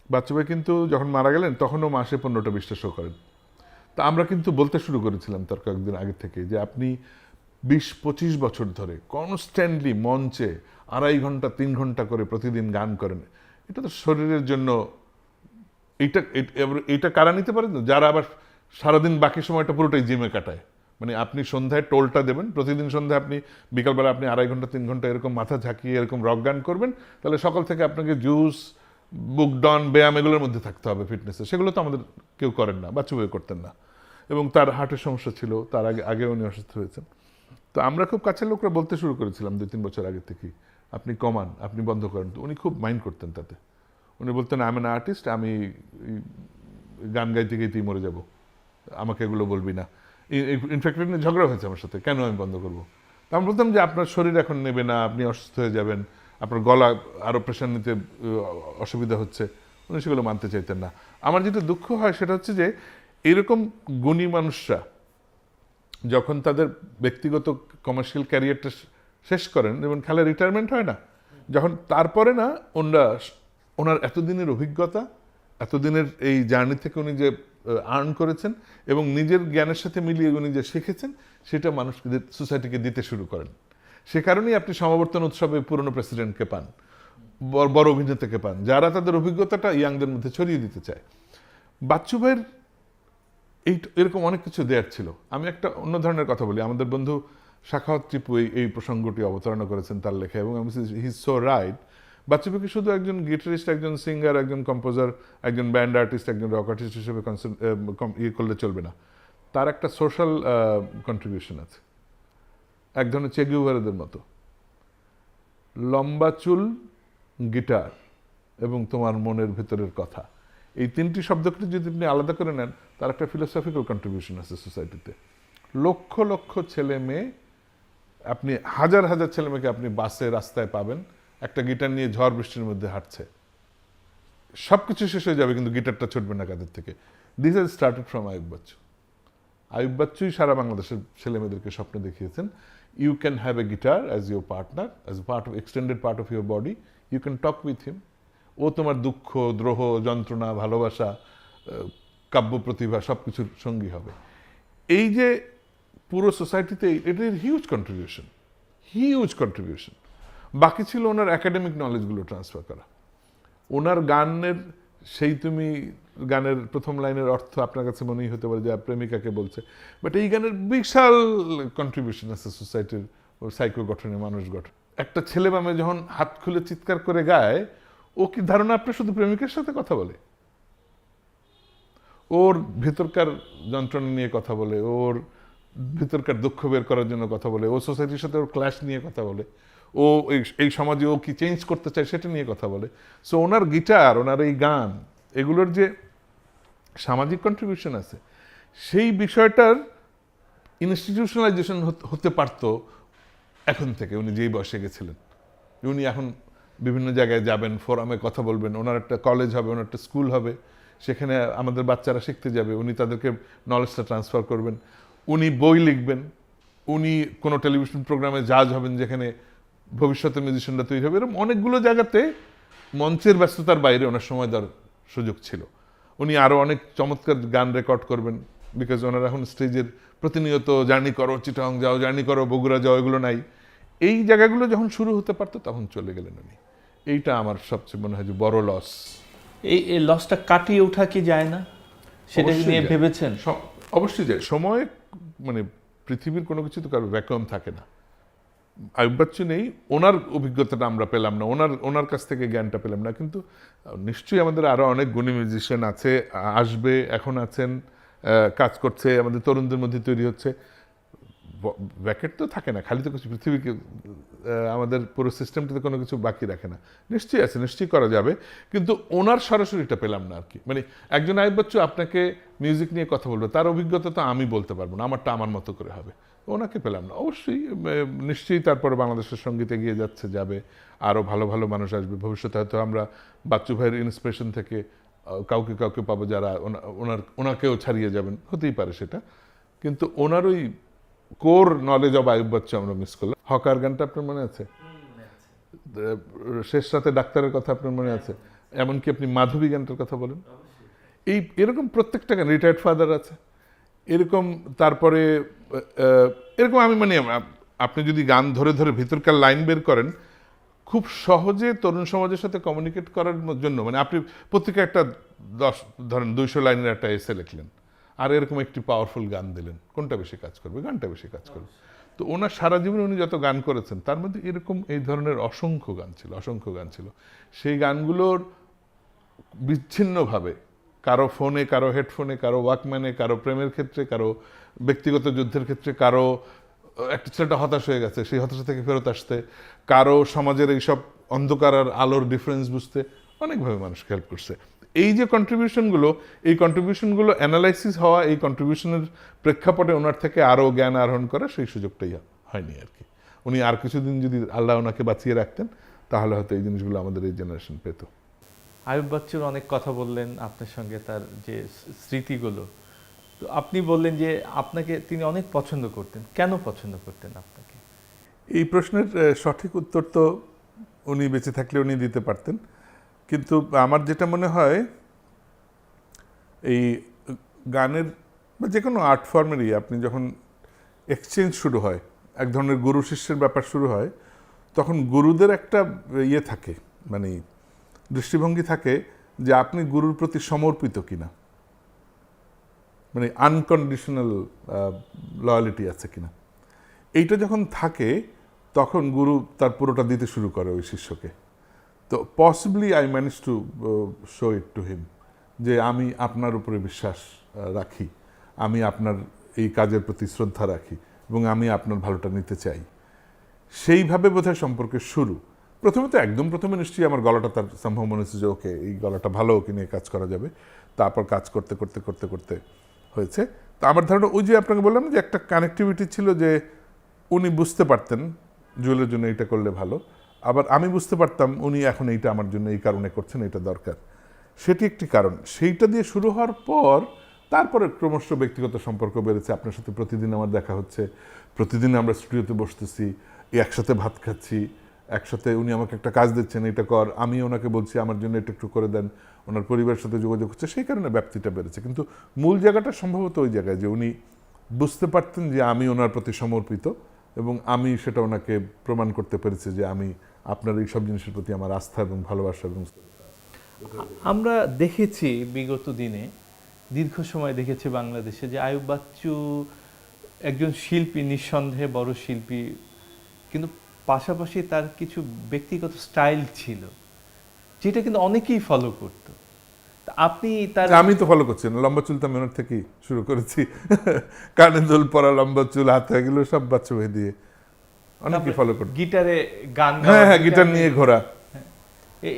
Speaker 2: বাচ্চু ভাই কিন্তু যখন মারা গেলেন তখনও মাসে 15টা-20টা শো করেন। তা আমরা কিন্তু বলতে শুরু করেছিলাম তার কয়েকদিন আগে থেকে যে আপনি 20-25 বছর ধরে কনস্ট্যান্টলি মঞ্চে 2.5 ঘন্টা 3 ঘন্টা করে প্রতিদিন গান করেন, এটা তো শরীরের জন্য, এটা কারা নিতে পারেন? যারা আবার সারাদিন বাকি সময়টা পুরোটাই জিমে কাটায়। মানে আপনি সন্ধ্যায় টোলটা দেবেন, প্রতিদিন সন্ধ্যায় আপনি, বিকালবেলা আপনি 2.5 ঘন্টা 3 ঘন্টা এরকম মাথা ঝাঁকিয়ে এরকম রক গান করবেন, তাহলে সকাল থেকে আপনাকে জুস, বুকডন, ব্যায়াম এগুলোর মধ্যে থাকতে হবে, ফিটনেসে। সেগুলো তো আমাদের কেউ করেন না, বাচ্চু ভাই করতেন না। এবং তার হার্টের সমস্যা ছিল, তার আগে উনি অসুস্থ হয়েছেন। তো আমরা খুব কাছের লোকরা বলতে শুরু করেছিলাম 2-3 বছর আগে থেকেই, আপনি কমান, আপনি বন্ধ করেন। তো উনি খুব মাইন্ড করতেন তাতে। উনি বলতেন আই এম অ্যান আর্টিস্ট, আমি গান গাইতে গেতেই মরে যাব, আমাকে এগুলো বলবি না। ইনফ্যাক্ট ঝগড়া হয়েছে আমার সাথে, কেন আমি বন্ধ করবো। তা আমি বলতাম যে আপনার শরীর এখন নেবে না, আপনি অসুস্থ হয়ে যাবেন, আপনার গলা আরও প্রেশার নিতে অসুবিধা হচ্ছে। উনি সেগুলো মানতে চাইতেন না। আমার যেটা দুঃখ হয় সেটা হচ্ছে যে এরকম গুণী মানুষরা যখন তাদের ব্যক্তিগত কমার্শিয়াল ক্যারিয়ারটা শেষ করেন এবং খেলার রিটায়ারমেন্ট হয় না, যখন তারপরে না ওনার এতদিনের অভিজ্ঞতা, এতদিনের এই জার্নি থেকে উনি যে আর্ন করেছেন এবং নিজের জ্ঞানের সাথে মিলিয়ে উনি যে শিখেছেন সেটা মানুষকে সোসাইটিকে দিতে শুরু করেন। সে কারণেই আপনি সমাবর্তন উৎসবে পুরনো প্রেসিডেন্টকে পান, বড় অভিনেতাকে পান, যারা তাদের অভিজ্ঞতাটা ইয়াংদের মধ্যে ছড়িয়ে দিতে চায়। বাচ্চু ভাইয়ের এরকম অনেক কিছু দেয়ার ছিল। আমি একটা অন্য ধরনের কথা বলি। আমাদের বন্ধু শাখাওয়াত টিপু এই প্রসঙ্গটি অবতারণা করেছেন তার লেখা, এবং আমি he is so right. Bachchu ভাইকে শুধু একজন গিটারিস্ট, একজন সিঙ্গার, একজন কম্পোজার, একজন ব্যান্ড আর্টিস্ট, একজন রক আর্টিস্ট হিসেবে ইয়ে করলে চলবে না। তার একটা সোশ্যাল কন্ট্রিবিউশন আছে, এক ধরনের চে গুয়েভারাদের মতো। লম্বা চুল, গিটার এবং তোমার মনের ভেতরের কথা, এই তিনটি শব্দকে যদি আপনি আলাদা করে নেন, তার একটা ফিলোসফিক্যাল কন্ট্রিবিউশন আছে সোসাইটিতে। লক্ষ লক্ষ ছেলে মেয়ে, আপনি হাজার হাজার ছেলে মেয়েকে আপনি বাসে রাস্তায় পাবেন একটা গিটার নিয়ে ঝড় বৃষ্টির মধ্যে হাঁটছে। সবকিছু শেষ হয়ে যাবে কিন্তু গিটারটা ছুটবে না কাদের থেকে। This has started from Ayub Bachchu. Ayub বাচ্চুই সারা বাংলাদেশের ছেলে মেয়েদেরকে স্বপ্ন দেখিয়েছেন, you can have a guitar as your partner, as part of extended part of your body, you can talk with him. ও তোমার দুঃখ, দ্রোহ, যন্ত্রণা, ভালোবাসা, কাব্য প্রতিভা সব কিছুর সঙ্গী হবে। এই যে পুরো সোসাইটিতে এটা হিউজ কন্ট্রিবিউশন, হিউজ কন্ট্রিবিউশন। বাকি ছিল ওনার একাডেমিক নলেজগুলো ট্রান্সফার করা। ওনার গানের সেই তুমি গানের প্রথম লাইনের অর্থ আপনার কাছে মনেই হতে পারে যে প্রেমিকাকে বলছে, বাট এই গানের বিশাল কন্ট্রিবিউশন আছে সোসাইটির সাইকো গঠনে, মানুষ গঠন। একটা ছেলে বামে যখন হাত খুলে চিৎকার করে গায়, ও কি ধারণা আপনার শুধু প্রেমিকের সাথে কথা বলে? ওর ভেতরকার যন্ত্রণা নিয়ে কথা বলে, ওর ভিতরকার দুঃখ বের করার জন্য কথা বলে, ও সোসাইটির সাথে ওর ক্লাশ নিয়ে কথা বলে, ও এই সমাজে ও কি চেঞ্জ করতে চায় সেটা নিয়ে কথা বলে। সো ওনার গিটার, ওনার এই গান, এগুলোর যে সামাজিক কন্ট্রিবিউশন আছে, সেই বিষয়টার ইনস্টিটিউশনালাইজেশন হতে পারতো এখন থেকে। উনি যেই বয়সে গেছিলেন, উনি এখন বিভিন্ন জায়গায় যাবেন, ফোরামে কথা বলবেন, ওনার একটা কলেজ হবে, ওনার একটা স্কুল হবে, সেখানে আমাদের বাচ্চারা শিখতে যাবে, উনি তাদেরকে নলেজটা ট্রান্সফার করবেন, উনি বই লিখবেন, উনি কোনো টেলিভিশন প্রোগ্রামে জাজ হবেন যেখানে ভবিষ্যতের মিউজিশিয়ানরা তৈরি হবে। এরকম অনেকগুলো জায়গাতে মঞ্চের ব্যস্ততার বাইরে ওনার সময় দেওয়ার সুযোগ ছিল। উনি আরও অনেক চমৎকার গান রেকর্ড করবেন, বিকজ ওনার এখন স্টেজের প্রতিনিয়ত জার্নি করো, চিটাং যাও, জার্নি করো, বগুড়া যাও, এগুলো নাই। এই জায়গাগুলো যখন শুরু হতে পারতো তখন চলে গেলেন উনি। এইটা আমার সবচেয়ে মনে হয় যে বড় লস।
Speaker 1: এই লসটা কাটিয়ে ওঠা কি যায় না, সেটা নিয়ে ভেবেছেন?
Speaker 2: অবশ্যই যায়। সময় মানে পৃথিবীর কোনো কিছু তো কারো ভ্যাকুয়াম থাকে না। আয়ুব বাচ্চু নেই, ওনার অভিজ্ঞতাটা আমরা পেলাম না, ওনার কাছ থেকে জ্ঞানটা পেলাম না, কিন্তু নিশ্চয়ই আমাদের আরো অনেক গুণী মিউজিশিয়ান আছে, আসবে, এখন আছেন, কাজ করছে, আমাদের তরুণদের মধ্যে তৈরি হচ্ছে। ব্যাকেট তো থাকে না, খালি তো কিছু পৃথিবীকে আমাদের পুরো সিস্টেমটাতে কোনো কিছু বাকি রাখে না। নিশ্চয়ই আছে, নিশ্চয়ই করা যাবে, কিন্তু ওনার সরাসরিটা পেলাম না আর কি। মানে একজন আয়ুব বাচ্চু আপনাকে মিউজিক নিয়ে কথা বলবে, তার অভিজ্ঞতা তো আমি বলতে পারবো না, আমারটা আমার মতো করে হবে, ওনাকে পেলাম না। অবশ্যই নিশ্চয়ই তারপরে বাংলাদেশের সঙ্গীত এগিয়ে যাচ্ছে, যাবে, আরও ভালো ভালো মানুষ আসবে ভবিষ্যতে। হয়তো আমরা বাচ্চু ভাইয়ের ইন্সপিরেশন থেকে কাউকে কাউকে পাবো যারা ওনাকেও ছাড়িয়ে যাবেন, হতেই পারে সেটা। কিন্তু ওনার ওই core knowledge of Ayub Bachchu আমরা মিস করলাম। হকার গানটা আপনার মনে আছে? শেষ রাতে ডাক্তারের কথা আপনার মনে আছে? এমনকি আপনি মাধবী গানটার কথা বলেন, এরকম প্রত্যেকটা গান, রিটায়ার্ড ফাদার আছে এরকম। তারপরে এরকম আমি মানে আপনি যদি গান ধরে ধরে ভিতরকার লাইন বের করেন, খুব সহজে তরুণ সমাজের সাথে কমিউনিকেট করার জন্য, মানে আপনি পত্রিকা একটা 200 লাইনের একটা এসে লিখলেন, আর এরকম একটি পাওয়ারফুল গান দিলেন, কোনটা বেশি কাজ করবে? গানটা বেশি কাজ করবে। তো ওনার সারা জীবনে উনি যত গান করেছেন তার মধ্যে এরকম এই ধরনের অসংখ্য গান ছিল। সেই গানগুলোর বিচ্ছিন্নভাবে কারো ফোনে, কারো হেডফোনে, কারো ওয়াকম্যানে, কারো প্রেমের ক্ষেত্রে, কারো ব্যক্তিগত যুদ্ধের ক্ষেত্রে, কারো একটা ছেলেটা হতাশ হয়ে গেছে, সেই হতাশা থেকে ফেরত আসতে, কারো সমাজের এইসব অন্ধকার আর আলোর ডিফারেন্স বুঝতে, অনেকভাবে মানুষকে হেল্প করছে। এই যে কন্ট্রিবিউশনগুলো অ্যানালাইসিস হওয়া, এই কন্ট্রিবিউশনের প্রেক্ষাপটে ওনার থেকে আরও জ্ঞান আহরণ করা, সেই সুযোগটাই হয়নি আর কি। উনি আর কিছুদিন যদি আল্লাহ ওনাকে বাঁচিয়ে রাখতেন, তাহলে হয়তো এই জিনিসগুলো আমাদের এই জেনারেশন পেত।
Speaker 1: আয়ুব বাচ্চুর অনেক কথা বললেন আপনার সঙ্গে, তার যে স্মৃতিগুলো। তো আপনি বললেন যে আপনাকে তিনি অনেক পছন্দ করতেন। কেন পছন্দ করতেন আপনাকে?
Speaker 2: এই প্রশ্নের সঠিক উত্তর তো উনি বেঁচে থাকলে উনি দিতে পারতেন, কিন্তু আমার যেটা মনে হয় এই গানের বা যে কোনো আর্ট ফর্মেরই আপনি যখন এক্সচেঞ্জ শুরু হয়, এক ধরনের গুরু শিষ্যের ব্যাপার শুরু হয়, তখন গুরুদের একটা ইয়ে থাকে, মানে দৃষ্টিভঙ্গি থাকে যে আপনি গুরুর প্রতি সমর্পিত কিনা, মানে আনকন্ডিশনাল লয়ালিটি আছে কিনা। এইটা যখন থাকে তখন গুরু তার পুরোটা দিতে শুরু করে ওই শিষ্যকে। তো possibly I manage to show it to him যে আমি আপনার উপরে বিশ্বাস রাখি, আমি আপনার এই কাজের প্রতি শ্রদ্ধা রাখি এবং আমি আপনার ভালোটা নিতে চাই। সেইভাবে বোধহয় সম্পর্কের শুরু। প্রথমে তো একদম প্রথমে নিশ্চয়ই আমার গলাটা তার সম্ভব মনে হচ্ছে যে ওকে এই গলাটা ভালো, ওকে নিয়ে কাজ করা যাবে। তারপর কাজ করতে করতে করতে করতে হয়েছে। তো আমার ধারণা ওই যে আপনাকে বললাম যে একটা কানেক্টিভিটি ছিল, যে উনি বুঝতে পারতেন জুয়েলের জন্য এইটা করলে ভালো, আবার আমি বুঝতে পারতাম উনি এখন এইটা আমার জন্য এই কারণে করছেন, এটা দরকার। সেটি একটি কারণ। সেইটা দিয়ে শুরু হওয়ার পর তারপরে ক্রমশ ব্যক্তিগত সম্পর্ক বেড়েছে। আপনার সাথে প্রতিদিন আমার দেখা হচ্ছে, প্রতিদিন আমরা স্টুডিওতে বসতেছি, একসাথে ভাত খাচ্ছি, একসাথে উনি আমাকে একটা কাজ দিচ্ছেন, এটা কর, আমি ওনাকে বলছি আমার জন্য এটা একটু করে দেন, ওনার পরিবারের সাথে যোগাযোগ হচ্ছে, সেই কারণে ব্যাপ্তিটা বেড়েছে। কিন্তু মূল জায়গাটা সম্ভবত ওই জায়গায় যে উনি বুঝতে পারতেন যে আমি ওনার প্রতি সমর্পিত, এবং আমি সেটা ওনাকে প্রমাণ করতে পেরেছি যে আমি আপনার এই সব জিনিসের প্রতি আমার আস্থা এবং ভালোবাসা এবং
Speaker 1: আমরা দেখেছি বিগত দিনে, দীর্ঘ সময় দেখেছি বাংলাদেশে, যে আয়ুব বাচ্চু একজন শিল্পী, নিঃসন্দেহে বড় শিল্পী, কিন্তু পাশাপাশি তার কিছু ব্যক্তিগত স্টাইল ছিল যেটা কিন্তু অনেকেই ফলো করত। তা আপনি তার
Speaker 2: আমি তো ফলো করছি না, লম্বা চুল তো আমি ওনার থেকেই শুরু করেছি। কানে দুল পরা, লম্বা চুল, হাতে এগুলো সব বাচ্চা হয়ে দিয়ে অনেকেই ফলো করতো।
Speaker 1: গিটারে গান
Speaker 2: হ্যাঁ
Speaker 1: গাওয়া,
Speaker 2: হ্যাঁ, গিটার নিয়ে ঘোরা।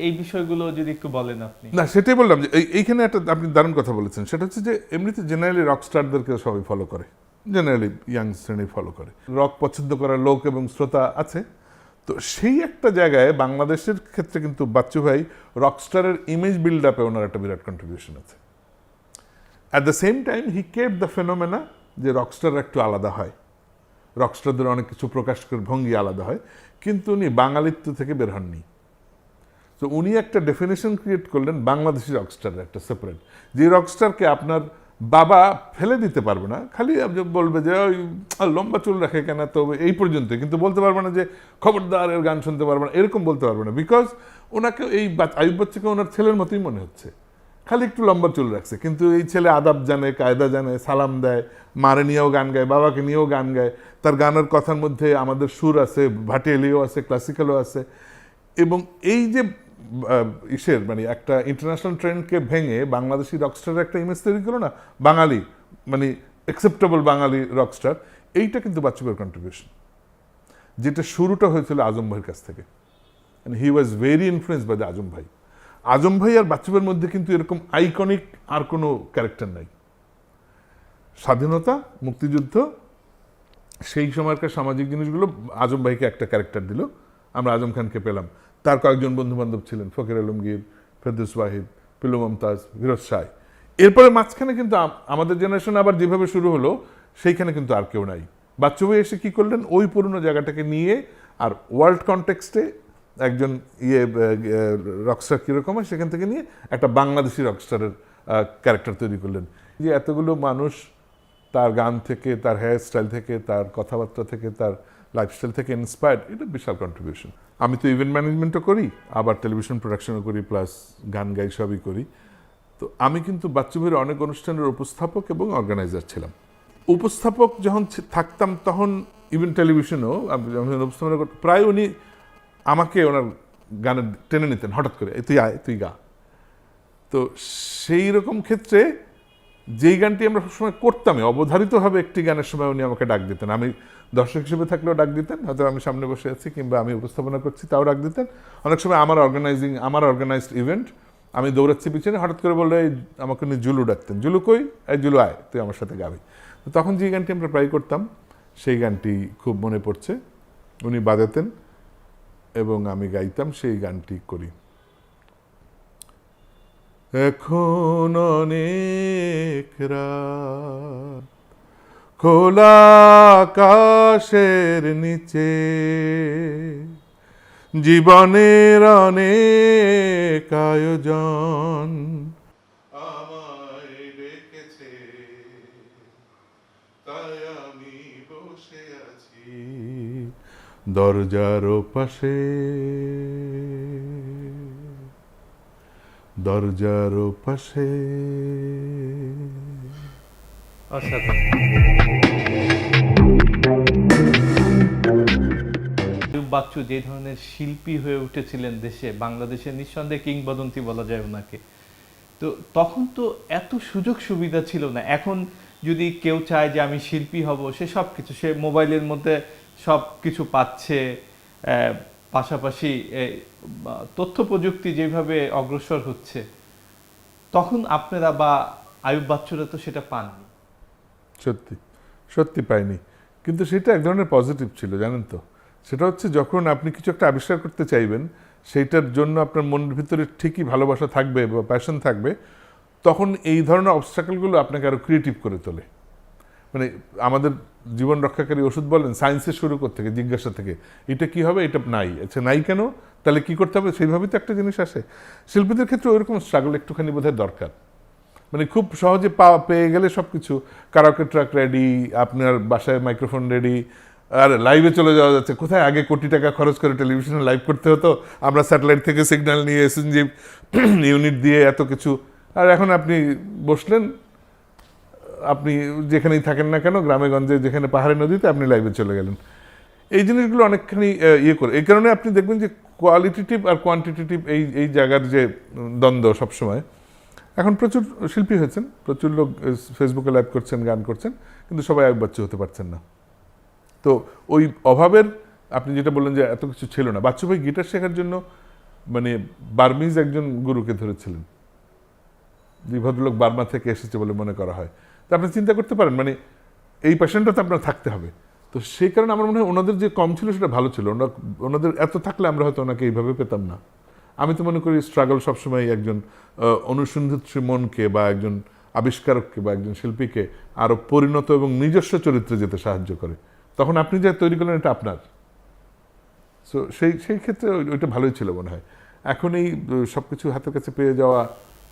Speaker 1: এই বিষয়গুলো যদি একটু বলেন আপনি।
Speaker 2: না, সেটাই বললাম যে এইখানে একটা আপনি দারুণ কথা বলেছেন। সেটা হচ্ছে যে এমনিতে জেনারেলি রক স্টারদেরকে সবাই ফলো করে, জেনারেলি ইয়াং শ্রেণী ফলো করে, রক পছন্দ করার লোক এবং শ্রোতা আছে। তো সেই একটা জায়গায় বাংলাদেশের ক্ষেত্রে কিন্তু বাচ্চু ভাই রকস্টারের ইমেজ বিল্ড আপে ওনার একটা বিরাট কন্ট্রিবিউশন আছে। At the same time he kept the phenomena যে রকস্টার একটু আলাদা হয়, রকস্টারদের অনেক কিছু প্রকাশ করে ভঙ্গি আলাদা হয়, কিন্তু উনি বাঙালিত্ব থেকে বের হননি। তো উনি একটা ডেফিনেশন ক্রিয়েট করলেন বাংলাদেশি রকস্টারের একটা সেপারেট, যে রকস্টারকে আপনার বাবা ফেলে দিতে পারবে না, খালি বলবে যে ওই লম্বা চুল রাখে কেন, তো এই পর্যন্ত, কিন্তু বলতে পারবে না যে খবরদার এর গান শুনতে পারবে না, এরকম বলতে পারবে না। বিকজ ওনাকে এই আয়ুব বাচ্চাকে ওনার ছেলের মতোই মনে হচ্ছে, খালি একটু লম্বা চুল রাখছে, কিন্তু এই ছেলে আদাব জানে, কায়দা জানে, সালাম দেয়, মারে নিয়েও গান গায়, বাবাকে নিয়েও গান গায়, তার গানের কথার মধ্যে আমাদের সুর আছে, ভাটিয়ালিও আছে, ক্লাসিক্যালও আছে। এবং এই যে ইসের মানে একটা ইন্টারন্যাশনাল ট্রেন্ডকে ভেঙে বাংলাদেশি রকস্টারের একটা ইমেজ তৈরি করো না, বাঙালি মানে অ্যাকসেপ্টেবল বাঙালি রকস্টার, এইটা কিন্তু বাচ্চুকের কন্ট্রিবিউশন, যেটা শুরুটা হয়েছিল আজম ভাইয়ের কাছ থেকে। He was very influence by the Azam Bhai. Azam ভাই আর বাচ্চুবের মধ্যে কিন্তু এরকম আইকনিক আর কোনো ক্যারেক্টার নাই। স্বাধীনতা, মুক্তিযুদ্ধ, সেই সময়কার সামাজিক জিনিসগুলো আজম ভাইকে একটা ক্যারেক্টার দিল, আমরা আজম খানকে পেলাম। তার কয়েকজন বন্ধু বান্ধব ছিলেন, ফকির আলমগীর, ফেরদৌস ওয়াহিদ, পিলু মমতাজ, ফিরোজ শাহ। এরপরে মাঝখানে কিন্তু আমাদের জেনারেশন আবার যেভাবে শুরু হলো, সেইখানে কিন্তু আর কেউ নাই। বাচ্চু ভাই এসে কি করলেন, ওই পুরনো জায়গাটাকে নিয়ে আর ওয়ার্ল্ড কনটেক্সটে একজন রকস্টার কীরকম হয় সেখান থেকে নিয়ে একটা বাংলাদেশি রকস্টারের ক্যারেক্টার তৈরি করলেন। যে এতগুলো মানুষ তার গান থেকে, তার হেয়ার স্টাইল থেকে, তার কথাবার্তা থেকে, তার লাইফস্টাইল থেকে ইন্সপায়ার্ড, এটা বিশাল কন্ট্রিবিউশন। আমি তো ইভেন্ট ম্যানেজমেন্টও করি, আবার টেলিভিশন প্রোডাকশনও করি, প্লাস গান গাই, সবই করি। তো আমি কিন্তু বাচ্চু ভাইয়ের অনেক অনুষ্ঠানের উপস্থাপক এবং অর্গানাইজার ছিলাম। উপস্থাপক যখন থাকতাম তখন ইভেন টেলিভিশনেও উপস্থাপনা প্রায় উনি আমাকে ওনার গানে টেনে নিতেন হঠাৎ করে, তুই আয়, তুই গা। তো সেই রকম ক্ষেত্রে যেই গানটি আমরা সবসময় করতামই, অবধারিতভাবে একটি গানের সময় উনি আমাকে ডাক দিতেন। আমি দর্শক হিসেবে থাকলেও ডাক দিতেন, হয়তো আমি সামনে বসে আছি কিংবা আমি উপস্থাপনা করছি তাও ডাক দিতেন। অনেক সময় আমার অর্গানাইজড ইভেন্ট, আমি দৌড়াচ্ছি পিছনে, হঠাৎ করে বললে আমাকে উনি জুলু ডাকতেন, জুলু কই, এই জুলু আয়, তুই আমার সাথে গাবি। তো তখন যে গানটি আমরা প্রায় করতাম, সেই গানটি খুব মনে পড়ছে, উনি বাজাতেন এবং আমি গাইতাম, সেই গানটি করি। এখন অনেক রাত, খোলা আকাশের নিচে জীবনের অনেক আয়োজন আমায় ডেকেছে, তাই আমি বসে আছি দরজার পাশে, দরজার পাশে।
Speaker 1: অসাধারণ। আইয়ুব বাচ্চু যে ধরনের শিল্পী হয়ে উঠেছিলেন দেশে, বাংলাদেশের নিঃসন্দেহে কিংবদন্তি বলা যায় ওনাকে। তো তখন তো এত সুযোগ সুবিধা ছিল না। এখন যদি কেউ চায় যে আমি শিল্পী হব, সে সব কিছু, সে মোবাইলের মধ্যে সব কিছু পাচ্ছে। পাশাপাশি তথ্য প্রযুক্তি যেভাবে অগ্রসর হচ্ছে, তখন আপনারা বা আইয়ুব বাচ্চুরা তো সেটা পাননি।
Speaker 2: সত্যি সত্যি পাইনি, কিন্তু সেটা এক ধরনের পজিটিভ ছিল, জানেন তো। সেটা হচ্ছে যখন আপনি কিছু একটা আবিষ্কার করতে চাইবেন, সেইটার জন্য আপনার মনের ভিতরে ঠিকই ভালোবাসা থাকবে বা প্যাশন থাকবে, তখন এই ধরনের অবস্ট্রাকলগুলো আপনাকে আরো ক্রিয়েটিভ করে তোলে। মানে আমাদের জীবন রক্ষাকারী ওষুধ বলেন, সায়েন্সের শুরু করতে থেকে, জিজ্ঞাসা থেকে, এটা কি হবে, এটা নাই, আচ্ছা নাই কেন, তাহলে কি করতে হবে, সেইভাবেই তো একটা জিনিস আসে। শিল্পীদের ক্ষেত্রে ওইরকম স্ট্রাগল একটুখানি বোধহয় দরকার। মানে খুব সহজে পেয়ে গেলে সব কিছু, কারাওকে ট্রাক রেডি, আপনার বাসায় মাইক্রোফোন রেডি, আর লাইভে চলে যাওয়া যাচ্ছে। কোথায় আগে কোটি টাকা খরচ করে টেলিভিশনে লাইভ করতে হতো, আমরা স্যাটেলাইট থেকে সিগন্যাল নিয়ে এসএনজি ইউনিট দিয়ে এত কিছু। আর এখন আপনি বসলেন, আপনি যেখানেই থাকেন না কেন, গ্রামে গঞ্জে, যেখানে পাহাড়ে নদীতে, আপনি লাইভে চলে গেলেন। এই জিনিসগুলো অনেকখানি ইয়ে করে। এই কারণে আপনি দেখবেন যে কোয়ালিটেটিভ আর কোয়ান্টিটেটিভ এই জায়গার যে দ্বন্দ্ব সবসময়। এখন প্রচুর শিল্পী হয়েছেন, প্রচুর লোক ফেসবুকে লাইভ করছেন, গান করছেন, কিন্তু সবাই আইয়ুব বাচ্চু হতে পারছেন না। তো ওই অভাবের, আপনি যেটা বললেন যে এত কিছু ছিল না, বাচ্চু ভাই গিটার শেখার জন্য মানে বার্মিজ একজন গুরুকে ধরেছিলেন, যে ভদ্রলোক বার্মা থেকে এসেছে বলে মনে করা হয়। তো আপনি চিন্তা করতে পারেন, মানে এই প্যাশনটা তো আপনার থাকতে হবে। তো সেই কারণে আমার মনে হয় ওনাদের যে কম ছিল সেটা ভালো ছিল। ওনাদের এত থাকলে আমরা হয়তো ওনাকে এইভাবে পেতাম না। আমি তো মনে করি স্ট্রাগল সবসময় একজন অনুসন্ধিৎসী মনকে বা একজন আবিষ্কারককে বা একজন শিল্পীকে আরো পরিণত এবং নিজস্ব চরিত্রে যেতে সাহায্য করে। তখন আপনি যা তৈরি করলেন এটা আপনার। সো সেই ক্ষেত্রে ওইটা ভালোই ছিল মনে হয়। এখন এই সবকিছু হাতের কাছে পেয়ে যাওয়া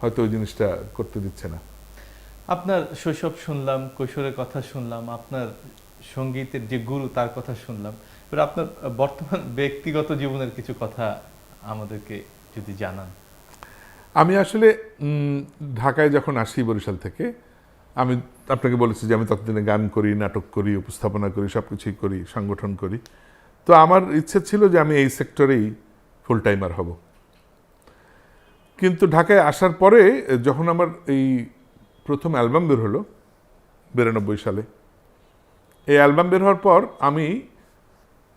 Speaker 2: হয়তো ওই জিনিসটা করতে দিচ্ছে না।
Speaker 1: আপনার শৈশব শুনলাম, কৈশোরের কথা শুনলাম, আপনার সঙ্গীতের যে গুরু তার কথা শুনলাম, এবার আপনার বর্তমান ব্যক্তিগত জীবনের কিছু কথা আমাদেরকে যদি জানান।
Speaker 2: আমি আসলে ঢাকায় যখন আসি বরিশাল থেকে, আমি আপনাকে বলেছি যে আমি ততদিনে গান করি, নাটক করি, উপস্থাপনা করি, সব কিছুই করি, সংগঠন করি। তো আমার ইচ্ছে ছিল যে আমি এই সেক্টরেই ফুল টাইমার হব। কিন্তু ঢাকায় আসার পরে যখন আমার এই প্রথম অ্যালবাম বের হলো 92 সালে, এই অ্যালবাম বের হওয়ার পর আমি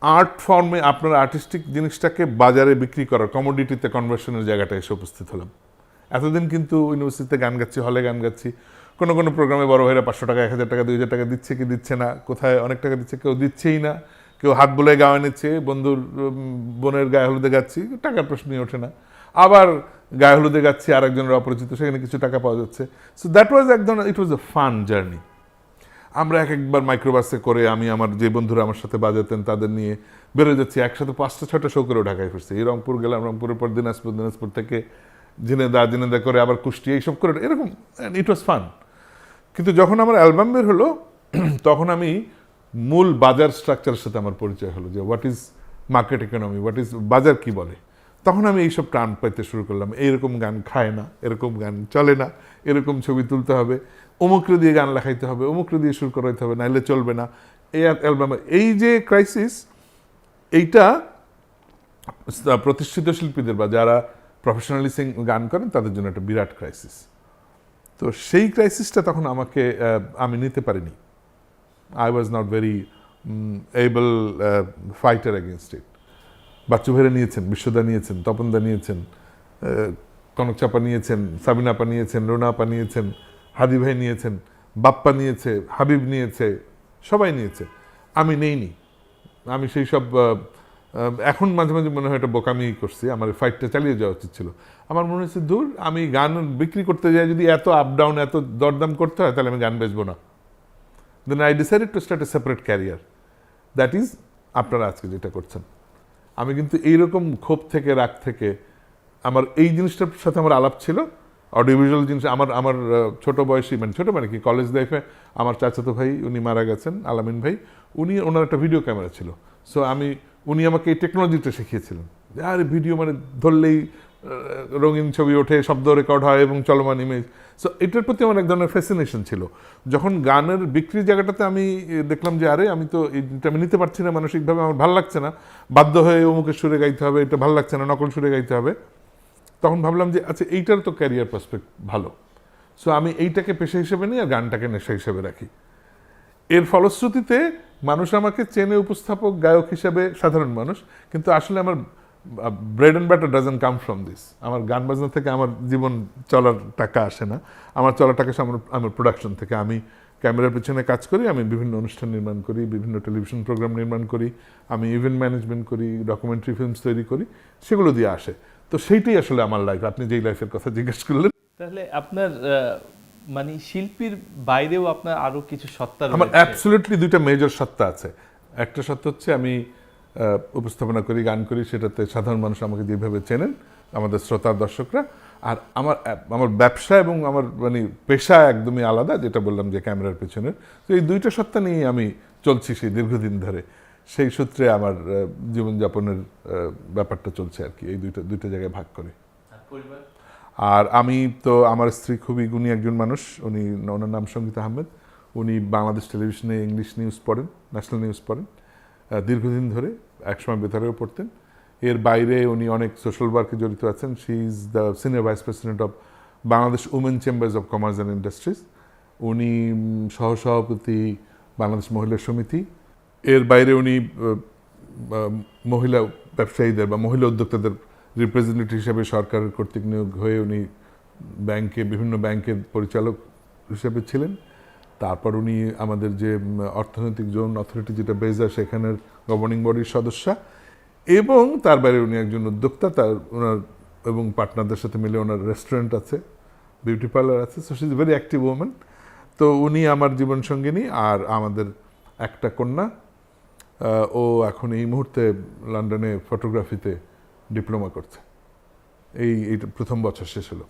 Speaker 2: আর্ট ফর্মে, আপনার আর্টিস্টিক জিনিসটাকে বাজারে বিক্রি করার, কমোডিটিতে কনভার্সনের জায়গাটা এসে উপস্থিত হলাম। এতদিন কিন্তু ইউনিভার্সিটিতে গান গাচ্ছি, হলে গান গাচ্ছি, কোনো কোনো প্রোগ্রামে বড় ভাইরা 500 টাকা, 1000 টাকা, 2000 টাকা দিচ্ছে কি দিচ্ছে না, কোথায় অনেক টাকা দিচ্ছে, কেউ দিচ্ছেই না, কেউ হাত বলে গাওয়া নিচ্ছে, বন্ধুর বোনের গায়ে হলুদে গাচ্ছি, টাকার প্রশ্নই ওঠে না। আবার গায়ে হলুদে গাচ্ছি আর একজনের অপরিচিত, সেখানে কিছু টাকা পাওয়া যাচ্ছে। সো দ্যাট ওয়াজ এক ধরনের, ইট ওয়াজ এ ফান জার্নি। আমরা একবার মাইক্রোবাসে করে, আমি আমার যে বন্ধুরা আমার সাথে বাজাতেন তাদের নিয়ে বেরোয় যাচ্ছি, একসাথে 5টা-6টা শো করেও ঢাকায় ফিরছি। এই রংপুর গেলাম, রংপুরের পর দিনাজপুর, দিনাজপুর থেকে ঝিনেদা করে আবার কুষ্টিয়া, এইসব করে, এরকম। ইট ওয়াজ ফান। কিন্তু যখন আমার অ্যালবাম বের হলো, তখন আমি মূল বাজার স্ট্রাকচারের সাথে আমার পরিচয় হলো, যে what is market economy, what is বাজার কি বলে। তখন আমি এইসব টান পাইতে শুরু করলাম, এইরকম গান খায় না, এরকম গান চলে না, এরকম ছবি তুলতে হবে, অমুকরে দিয়ে গান লেখাইতে হবে, অমুকরে দিয়ে সুর করাইতে হবে, নাইলে চলবে না। এই অ্যালবামে এই যে ক্রাইসিস, এইটা প্রতিষ্ঠিত শিল্পীদের বা যারা প্রফেশনালি গান করেন তাদের জন্য একটা বিরাট ক্রাইসিস। তো সেই ক্রাইসিসটা তখন আমাকে, আমি নিতে পারিনি। I was not very able fighter against it. Bachchu ভাইরা নিয়েছেন, বিশ্বদা নিয়েছেন, তপনদা নিয়েছেন, কনক চাপা নিয়েছেন, সাবিনা আপা নিয়েছেন, রোনা আপা নিয়েছেন, হাদি ভাই নিয়েছেন, বাপ্পা নিয়েছে, হাবিব নিয়েছে, সবাই নিয়েছে। আমি নেইনি। আমি সেই সব এখন মাঝে মাঝে মনে হয় এটা বোকামি করছি, আমার ফাইটটা চালিয়ে যাওয়া উচিত ছিল। আমার মনে হচ্ছে দূর, আমি গান বিক্রি করতে যাই যদি এত আপ ডাউন এত দরদাম করতে হয় তাহলে আমি গান বেচবো না। Then I decided to start a separate career, that is আপনারা আজকে যেটা করছেন। আমি কিন্তু এইরকম ক্ষোভ থেকে রাগ থেকে আমার এই জিনিসটার সাথে আমার আলাপ ছিল, অডিও ভিজুয়াল জিনিস। আমার ছোট বয়সী ছোট মানে কি কলেজ লাইফে আমার চাচাতো ভাই উনি মারা গেছেন, আলামিন ভাই, ওনার একটা ভিডিও ক্যামেরা ছিল। সো উনি আমাকে এই টেকনোলজিটা শিখিয়েছিলেন যে আর ভিডিও ধরলেই রঙিন ছবি ওঠে, শব্দ রেকর্ড হয় এবং চলমান ইমেজ। সো এটার প্রতি আমার এক ধরনের ফ্যাসিনেশন ছিল। যখন গানের বিক্রির জায়গাটাতে আমি দেখলাম যে আরে আমি তো এটা আমি নিতে পারছি না মানসিকভাবে, আমার ভালো লাগছে না, বাধ্য হয়ে অমুকের সুরে গাইতে হবে, এটা ভালো লাগছে না, নকল সুরে গাইতে হবে, তখন ভাবলাম যে আচ্ছা এইটার তো ক্যারিয়ার পার্সপেক্ট ভালো। সো আমি এইটাকে পেশা হিসেবে নিই আর গানটাকে নেশা হিসেবে রাখি। এর ফলশ্রুতিতে মানুষ আমাকে চেনে উপস্থাপক গায়ক হিসেবে, সাধারণ মানুষ, কিন্তু আসলে আমার bread and butter doesn't come from this. আমার গান বাজনা থেকে আমার জীবন চলার টাকা আসে না, আমার চলার টাকা আসে আমার প্রোডাকশন থেকে। আমি ক্যামেরার পিছনে কাজ করি, আমি বিভিন্ন অনুষ্ঠান নির্মাণ করি, বিভিন্ন টেলিভিশন প্রোগ্রাম নির্মাণ করি, আমি ইভেন্ট ম্যানেজমেন্ট করি, ডকুমেন্টারি ফিল্মস তৈরি করি, সেগুলো দিয়ে আসে। তো সেইটাই আসলে আমার লাইফ। আপনি যেই লাইফের কথা জিজ্ঞেস করলেন,
Speaker 1: তাহলে আপনার শিল্পীর বাইরেও আপনার আরো কিছু সত্তা
Speaker 2: আমার
Speaker 1: রয়েছে।
Speaker 2: অ্যাবসলিউটলি দুইটা মেজর সত্তা আছে। একটা সত্তা হচ্ছে আমি উপস্থাপনা করি, গান করি, সেটাতে সাধারণ মানুষ আমাকে যেভাবে চেনেন, আমাদের শ্রোতা দর্শকরা। আর আমার ব্যবসা এবং আমার পেশা একদমই আলাদা, যেটা বললাম যে ক্যামেরার পেছনে। তো এই দুইটা সত্তা নিয়ে আমি চলছি সেই দীর্ঘদিন ধরে। সেই সূত্রে আমার জীবনযাপনের ব্যাপারটা চলছে আর কি, এই দুইটা জায়গায় ভাগ করে। আর আমি তো, আমার স্ত্রী খুবই গুণী একজন মানুষ, ওনার নাম সঙ্গীতা আহমেদ। উনি বাংলাদেশ টেলিভিশনে ইংলিশ নিউজ পড়েন, ন্যাশনাল নিউজ পড়েন দীর্ঘদিন ধরে, একসময় বেতারেও পড়তেন। এর বাইরে উনি অনেক সোশ্যাল ওয়ার্কে জড়িত আছেন। She is the senior vice president of Bangladesh women chambers of commerce and industries. উনি সহসভাপতি বাংলাদেশ মহিলা সমিতি। এর বাইরে উনি মহিলা ব্যবসায়ীদের বা মহিলা উদ্যোক্তাদের রিপ্রেজেন্টেটিভ হিসেবে সরকারের কর্তৃক নিয়োগ হয়ে উনি বিভিন্ন ব্যাংকের পরিচালক হিসেবে ছিলেন। তারপর উনি আমাদের যে অর্থনৈতিক জোন অথরিটি, যেটা বেজা, সেখানের গভর্নিং বডির সদস্য। এবং তার বাইরে উনি একজন উদ্যোক্তা, ওনার এবং পার্টনারদের সাথে মিলে ওনার রেস্টুরেন্ট আছে, বিউটি পার্লার আছে। So she is very active women. তো উনি আমার জীবনসঙ্গিনী। আর আমাদের একটা কন্যা, ও এখন এই মুহূর্তে লন্ডনে ফটোগ্রাফিতে ডিপ্লোমা করছে। এই প্রথম বছর শেষ হলো।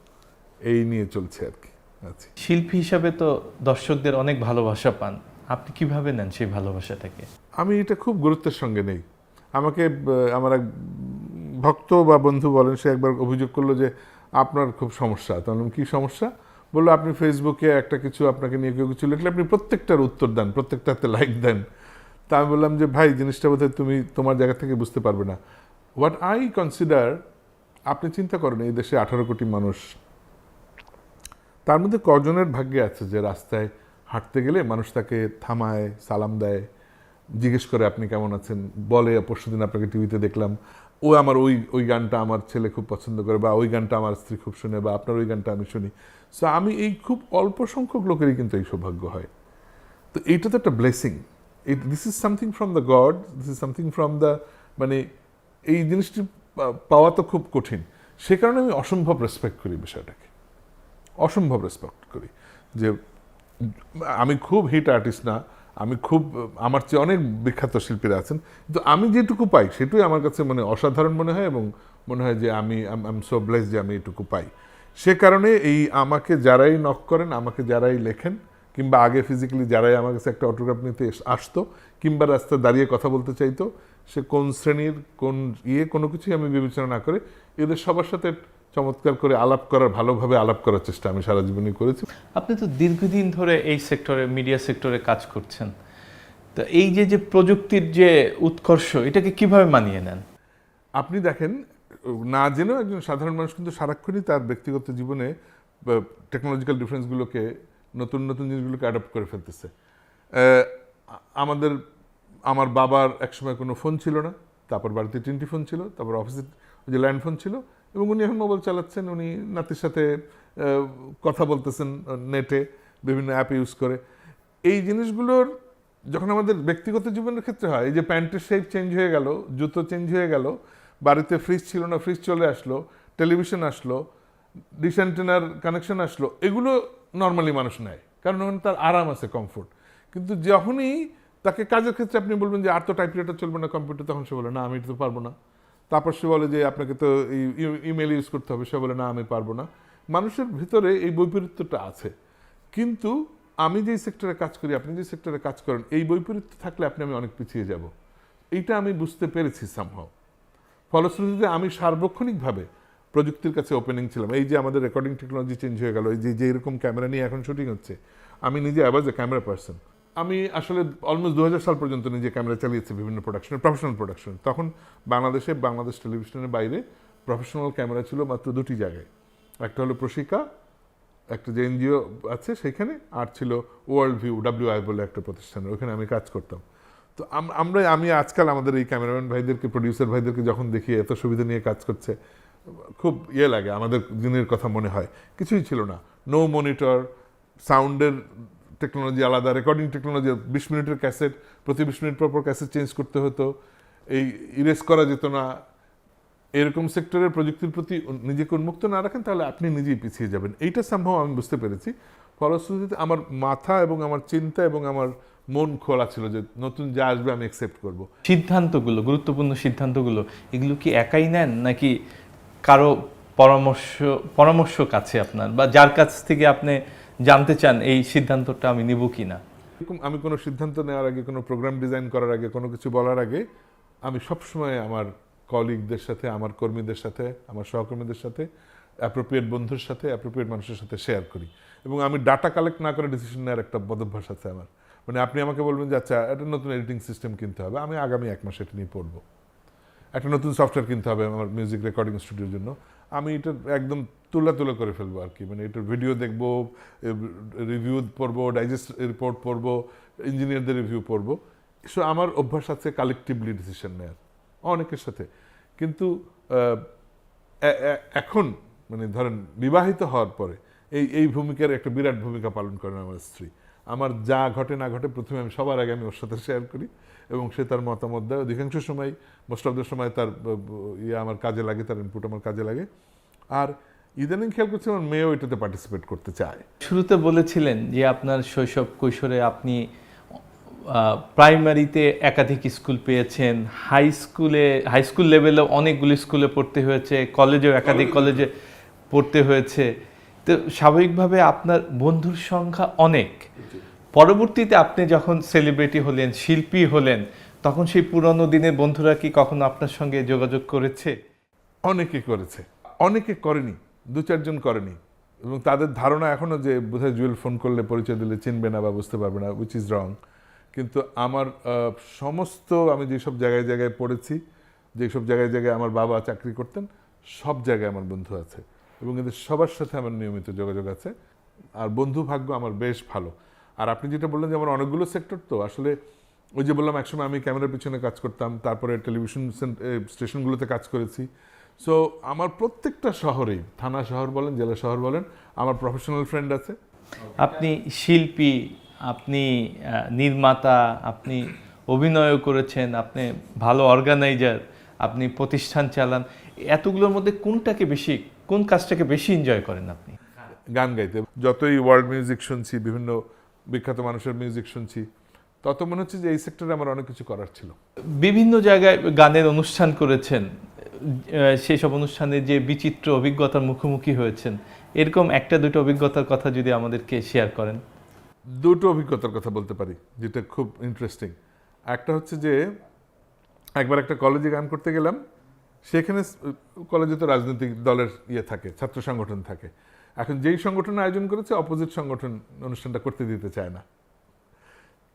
Speaker 2: এই নিয়ে চলছে আর কি। আচ্ছা,
Speaker 1: শিল্পী হিসাবে তো দর্শকদের অনেক ভালোবাসা পান, আপনি কিভাবে নেন সেই ভালোবাসাটাকে?
Speaker 2: আমি এটা খুব গুরুত্বের সঙ্গে নেই। আমাকে আমার এক ভক্ত বা বন্ধু বলেন, সে একবার অভিযোগ করলো যে আপনার খুব সমস্যা। তাহলে কি সমস্যা? বললো আপনি ফেসবুকে একটা কিছু আপনাকে নিয়ে কেউ কিছু লিখলে আপনি প্রত্যেকটার উত্তর দেন, প্রত্যেকটাতে লাইক দেন। তা আমি বললাম যে ভাই, জিনিসটা বোধহয় তুমি তোমার জায়গা থেকে বুঝতে পারবে না। হোয়াট আই কনসিডার, আপনি চিন্তা করেন এই দেশে 18 কোটি মানুষ, তার মধ্যে কজনের ভাগ্যে আছে যে রাস্তায় হাঁটতে গেলে মানুষ তাকে থামায়, সালাম দেয়, জিজ্ঞেস করে আপনি কেমন আছেন, বলে পরশুদিন আপনাকে টিভিতে দেখলাম, আমার ওই গানটা আমার ছেলে খুব পছন্দ করে, বা ওই গানটা আমার স্ত্রী খুব শুনে, বা আপনার ওই গানটা আমি শুনি। সো আমি এই খুব অল্প সংখ্যক লোকেরই কিন্তু এই সৌভাগ্য হয়। তো এইটা তো একটা blessing. This is something from the god, this is something from the, এই জিনিসটি পাওয়া তো খুব কঠিন। সে কারণে আমি অসম্ভব রেসপেক্ট করি বিষয়টাকে, অসম্ভব রেসপেক্ট করি। যে আমি খুব হিট আর্টিস্ট না, আমার চেয়ে অনেক বিখ্যাত শিল্পীরা আছেন, কিন্তু আমি যেটুকু পাই সেটুই আমার কাছে অসাধারণ মনে হয়, এবং মনে হয় যে আমি আই এম সো ব্লেসড যে আমি এটুকু পাই। সে কারণে আমাকে যারাই নক করেন, আমাকে যারাই লেখেন, কিংবা আগে ফিজিক্যালি যারাই আমার কাছে একটা অটোগ্রাফ নিতে আসতো, কিংবা রাস্তায় দাঁড়িয়ে কথা বলতে চাইতো, সে কোন শ্রেণীর, কোন কোনো কিছুই আমি বিবেচনা না করে এদের সবার সাথে চমৎকার করে ভালোভাবে আলাপ করার চেষ্টা আমি সারা জীবনই করেছি।
Speaker 1: আপনি তো দীর্ঘদিন ধরে এই সেক্টরে, মিডিয়া সেক্টরে কাজ করছেন, তো এই যে প্রযুক্তির যে উৎকর্ষ, এটাকে কিভাবে মানিয়ে নেন?
Speaker 2: আপনি দেখেন, না জেনেও একজন সাধারণ মানুষ কিন্তু সারাক্ষণই তার ব্যক্তিগত জীবনে টেকনোলজিক্যাল ডিফারেন্সগুলোকে, নতুন নতুন জিনিসগুলোকে অ্যাডপ্ট করে ফেলতেছে। আমার বাবার একসময় কোনো ফোন ছিল না, তারপর বাড়িতে 3টি ফোন ছিল, তারপর অফিসে যে ল্যান্ড ফোন ছিল, এবং উনি এখন মোবাইল চালাচ্ছেন, উনি নাতির সাথে কথা বলতেছেন নেটে, বিভিন্ন অ্যাপ ইউজ করে। এই জিনিসগুলোর যখন আমাদের ব্যক্তিগত জীবনের ক্ষেত্রে হয়, এই যে প্যান্টের শেপ চেঞ্জ হয়ে গেল, জুতো চেঞ্জ হয়ে গেল, বাড়িতে ফ্রিজ ছিল না, ফ্রিজ চলে আসলো, টেলিভিশন আসলো, ডিশ অ্যান্টেনার কানেকশন আসলো, এগুলো নর্মালি মানুষ নেয়, কারণ ওখানে তার আরাম আছে, কমফোর্ট। কিন্তু যখনই তাকে কাজের ক্ষেত্রে আপনি বলবেন যে আর তো টাইপরাইটার চলবে না, কম্পিউটার, তখন সে বলে না আমি এটা তো পারবো না। তারপর সে বলে যে আপনাকে তো ইমেল ইউজ করতে হবে, সে বলে না আমি পারবো না। মানুষের ভিতরে এই বৈপরীত্যটা আছে। কিন্তু আমি যেই সেক্টরে কাজ করি, আপনি যে সেক্টরে কাজ করেন, এই বৈপরীত্য থাকলে আমি অনেক পিছিয়ে যাব, এইটা আমি বুঝতে পেরেছি সামহাও। ফলশ্রুতিতে আমি সার্বক্ষণিকভাবে প্রযুক্তির কাছে ওপেনিং ছিলাম। এই যে আমাদের রেকর্ডিং টেকনোলজি চেঞ্জ হয়ে গেল, এই যে এরকম ক্যামেরা নিয়ে এখন শুটিং হচ্ছে, আমি নিজে অ্যাজ এ ক্যামেরা পার্সন, আমি আসলে অলমোস্ট 2000 সাল পর্যন্ত নিজে ক্যামেরা চালিয়েছি বিভিন্ন প্রোডাকশনে, প্রফেশনাল প্রোডাকশন। তখন বাংলাদেশ টেলিভিশনের বাইরে প্রফেশনাল ক্যামেরা ছিল মাত্র 2টি জায়গায়, একটা হলো প্রশিকা, একটা যে এনজিও আছে সেখানে, আর ছিল ওয়ার্ল্ড ভিউ, WI বলে একটা প্রতিষ্ঠানে, ওখানে আমি কাজ করতাম। তো আমি আজকাল আমাদের এই ক্যামেরাম্যান ভাইদেরকে, প্রডিউসার ভাইদেরকে যখন দেখি এত সুবিধা নিয়ে কাজ করছে, খুব লাগে, আমাদের দিনের কথা মনে হয়। কিছুই ছিল না, নো মনিটর, সাউন্ডের টেকনোলজি আলাদা, রেকর্ডিং টেকনোলজি, 20 মিনিটের ক্যাসেট, প্রতি 20 মিনিট পর ক্যাসেট চেঞ্জ করতে হতো, এই ইরেজ করা যেত না। এরকম সেক্টরের প্রযুক্তির প্রতি নিজেকে উন্মুক্ত না রাখেন, তাহলে আপনি নিজেই পিছিয়ে যাবেন। এইটা সম্ভব আমি বুঝতে পেরেছি। ফলশ্রুতিতে আমার মাথা এবং আমার চিন্তা এবং আমার মন খোলা ছিল যে নতুন যা আসবে আমি অ্যাকসেপ্ট করব।
Speaker 1: সিদ্ধান্তগুলো, গুরুত্বপূর্ণ সিদ্ধান্তগুলো, এগুলো কি একাই নেন নাকি কারো পরামর্শ কাছে আপনার, বা যার কাছ থেকে আপনি জানতে চান এই সিদ্ধান্তটা আমি নিব কিনা?
Speaker 2: আমি কোনো সিদ্ধান্ত নেওয়ার আগে, কোনো প্রোগ্রাম ডিজাইন করার আগে, কোনো কিছু বলার আগে আমি সবসময় আমার কলিগদের সাথে, আমার কর্মীদের সাথে, আমার সহকর্মীদের সাথে, অ্যাপ্রোপ্রিয়েট বন্ধুর সাথে, অ্যাপ্রোপ্রিয়েট মানুষের সাথে শেয়ার করি। এবং আমি ডাটা কালেক্ট না করে ডিসিশন নেওয়ার একটা বদভ্যাস আছে আমার। মানে আপনি আমাকে বলবেন যে আচ্ছা একটা নতুন এডিটিং সিস্টেম কিনতে হবে, আমি আগামী 1 মাস এটা নিয়ে পড়বো। একটা নতুন সফটওয়্যার কিনতে হবে আমার মিউজিক রেকর্ডিং স্টুডিওর জন্য, আমি এটা একদম তুলা করে ফেলবো আর কি। মানে এটার ভিডিও দেখবো, রিভিউ পড়বো, ডাইজেস্ট রিপোর্ট পড়বো, ইঞ্জিনিয়ারদের রিভিউ পড়বো। সো আমার অভ্যাস আছে কালেকটিভলি ডিসিশন নেওয়ার অনেকের সাথে। কিন্তু এখন মানে ধরেন বিবাহিত হওয়ার পরে এই ভূমিকার একটা বিরাট ভূমিকা পালন করেন আমার স্ত্রী। আমার যা ঘটে না ঘটে প্রথমে আমি সবার আগে আমি ওর সাথে শেয়ার করি, এবং সে তার মতামত দেয়। অধিকাংশ সময়, মোস্ট অফ দ্য সময় তার আমার কাজে লাগে, তার ইনপুট আমার কাজে লাগে। আর ইদানিং খেয়াল করছি আমার মেয়েও এটাতে পার্টিসিপেট করতে চায়।
Speaker 1: শুরুতে বলেছিলেন যে আপনার শৈশব কৈশোরে আপনি প্রাইমারিতে একাধিক স্কুল পেয়েছেন, হাই স্কুল লেভেলে অনেকগুলি স্কুলে পড়তে হয়েছে, কলেজেও একাধিক কলেজে পড়তে হয়েছে। তো স্বাভাবিকভাবে আপনার বন্ধুর সংখ্যা অনেক। পরবর্তীতে আপনি যখন সেলিব্রিটি হলেন, শিল্পী হলেন, তখন সেই পুরনো দিনের বন্ধুরা কি কখনো আপনার সঙ্গে যোগাযোগ করেছে?
Speaker 2: অনেকে করেছে, অনেকে করেনি, 2-4 জন করেনি। এবং তাদের ধারণা এখনো যে বোধহয় জুয়েল ফোন করলে পরিচয় দিলে চিনবে না বা বুঝতে পারবে না, উইচ ইজ রং। কিন্তু আমার সমস্ত, আমি যেসব জায়গায় পড়েছি, যেসব জায়গায় আমার বাবা চাকরি করতেন, সব জায়গায় আমার বন্ধু আছে, এবং এদের সবার সাথে আমার নিয়মিত যোগাযোগ আছে। আর বন্ধু ভাগ্য আমার বেশ ভালো। আর আপনি যেটা বললেন যে আমার অনেকগুলো সেক্টর, তো আসলে ওই যে বললাম একসময় আমি ক্যামেরার পিছনে কাজ করতাম, তারপরে টেলিভিশন স্টেশনগুলোতে কাজ করেছি। সো আমার প্রত্যেকটা শহরেই, থানা শহর বলেন, জেলা শহর বলেন, আমার প্রফেশনাল ফ্রেন্ড আছে।
Speaker 1: আপনি শিল্পী, আপনি নির্মাতা, আপনি অভিনয়ও করেছেন, আপনি ভালো অর্গানাইজার, আপনি প্রতিষ্ঠান চালান। এতগুলোর মধ্যে কোন কাজটাকে বেশি এনজয় করেন আপনি?
Speaker 2: গান গাইতে। যতই ওয়ার্ল্ড মিউজিক শুনছি, বিভিন্ন বিখ্যাত মানুষের মিউজিক শুনছি, তত মনে হচ্ছে যে এই সেক্টরে আমার অনেক কিছু করার ছিল।
Speaker 1: বিভিন্ন জায়গায় গানের অনুষ্ঠান করেছেন, সেই সব অনুষ্ঠানে যে বিচিত্র অভিজ্ঞতার মুখোমুখি হয়েছেন, এরকম 1-2 অভিজ্ঞতার কথা যদি আমাদেরকে শেয়ার করেন।
Speaker 2: 2টো অভিজ্ঞতার কথা বলতে পারি যেটা খুব ইন্টারেস্টিং। একটা হচ্ছে যে একবার একটা কলেজে গান করতে গেলাম, সেখানে কলেজে তো রাজনৈতিক দলের থাকে, ছাত্র সংগঠন থাকে। এখন যেই সংগঠন আয়োজন করেছে, অপোজিট সংগঠন অনুষ্ঠানটা করতে দিতে চায় না।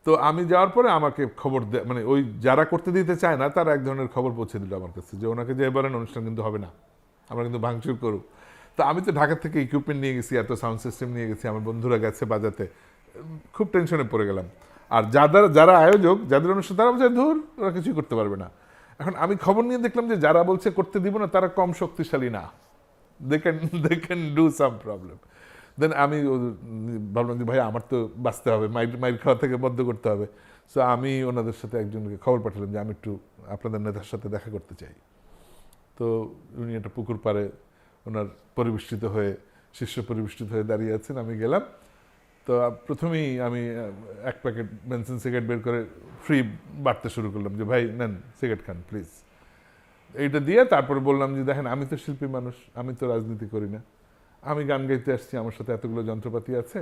Speaker 2: তো আমি যাওয়ার পরে আমাকে খবর মানে ওই যারা করতে দিতে চায় না, তারা এক ধরনের খবর পৌঁছে দিল আমার কাছে যে ওনাকে যে বলেন অনুষ্ঠান কিন্তু হবে না, আমরা কিন্তু ভাঙচুর করব। তো আমি তো ঢাকা থেকে ইকুইপমেন্ট নিয়ে গেছি, এত সাউন্ড সিস্টেম নিয়ে গেছি, আমার বন্ধুরা গেছে বাজাতে, খুব টেনশনে পড়ে গেলাম। আর যারা আয়োজক, যাদের অনুষ্ঠান, তারা বলছে ধুর ওরা কিছুই করতে পারবে না। এখন আমি খবর নিয়ে দেখলাম যে যারা বলছে করতে দিব না, তারা কম শক্তিশালী না, they can do some problem. Then আমি ভাবলাম যে ভাই আমার তো বাঁচতে হবে, মাইর খাওয়া থেকে বদ্ধ করতে হবে। সো আমি ওনাদের সাথে একজনকে খবর পাঠালাম যে আমি একটু আপনাদের নেতার সাথে দেখা করতে চাই। তো উনি একটা পুকুর পাড়ে ওনার পরিবেষ্টিত হয়ে শিষ্য পরিবেষ্টিত হয়ে দাঁড়িয়ে আছেন। আমি গেলাম, তো প্রথমেই আমি এক প্যাকেট বেনসিন সিগারেট বের করে ফ্রি বাড়তে শুরু করলাম যে ভাই নেন সিগারেট খান প্লিজ। এইটা দিয়ে তারপরে বললাম যে দেখেন আমি তো শিল্পী মানুষ, আমি তো রাজনীতি করি না, আমি গান গাইতে আসছি, আমার সাথে এতগুলো যন্ত্রপাতি আছে,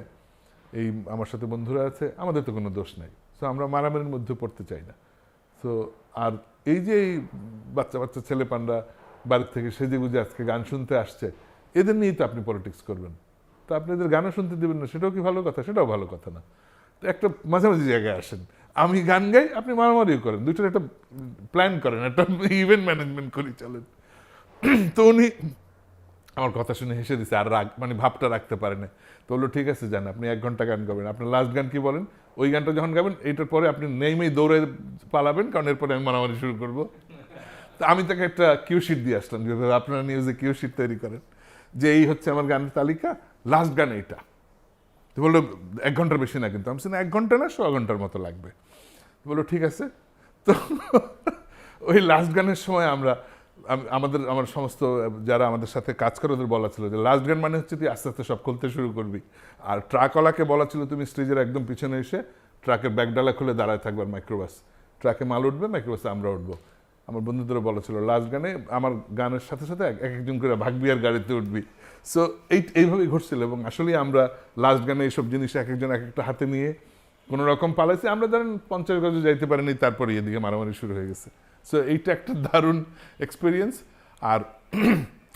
Speaker 2: এই আমার সাথে বন্ধুরা আছে, আমাদের তো কোনো দোষ নাই। সো আমরা মারামারির মধ্যে পড়তে চাই না। সো আর এই যে এই বাচ্চা বাচ্চা ছেলে পান্ডা বাড়ির থেকে সেজে গুজে আজকে গান শুনতে আসছে, এদের নিয়েই তো আপনি পলিটিক্স করবেন, তো আপনি এদের গানও শুনতে দেবেন না, সেটাও কি ভালো কথা? সেটাও ভালো কথা না। তো একটা মাঝামাঝি জায়গায় আসেন, আমি গান গাই, আপনি মারামারিও করেন, দুইটার একটা প্ল্যান করেন, একটা ইভেন্ট ম্যানেজমেন্ট করে চলেন। তো উনি আমার কথা শুনে হেসে দিছে, আর রাগ মানে ভাবটা রাখতে পারে না। তো বললো ঠিক আছে যান, আপনি 1 ঘন্টা গান গাবেন, আপনার লাস্ট গান কি বলেন, ওই গানটা যখন গাবেন এইটার পরে আপনি নেইমেই দৌড়ে পালাবেন, কারণ এরপরে আমি মারামারি শুরু করবো। তো আমি তাকে একটা কিউ শিট দিয়ে আসলাম, যেভাবে আপনারা নিউজে কিউ শিট তৈরি করেন যে এই হচ্ছে আমার গানের তালিকা, লাস্ট গান এইটা। তো বললো 1 ঘন্টার বেশি না, কিন্তু আমি 1 ঘন্টা না 100 ঘন্টার মতো লাগবে। বললো ঠিক আছে। তো ওই লাস্ট গানের সময় আমার সমস্ত যারা আমাদের সাথে কাজ করে ওদের বলা ছিল যে লাস্ট গান মানে হচ্ছে তুই আস্তে আস্তে সব খুলতে শুরু করবি। আর ট্রাকওয়ালাকে বলা ছিল তুমি স্টেজের একদম পিছনে এসে ট্রাকের ব্যাগডালা খুলে দাঁড়ায় থাকবে, মাইক্রোবাস ট্রাকে মাল উঠবে, মাইক্রোবাসে আমরা উঠবো। আমার বন্ধুদেরও বলা ছিল লাস্ট গানে আমার গানের সাথে সাথে এক একজন করে ভাগবি আর গাড়িতে উঠবি। সো এইভাবেই ঘটছিল। এবং আসলেই আমরা লাস্ট গানে এইসব জিনিস এক একজন এক একটা হাতে নিয়ে কোনো রকম পালাইছি। আমরা ধরেন 50 গজে যাইতে পারিনি, তারপরে এদিকে মারামারি শুরু হয়ে গেছে। সো এইটা একটা দারুণ এক্সপিরিয়েন্স।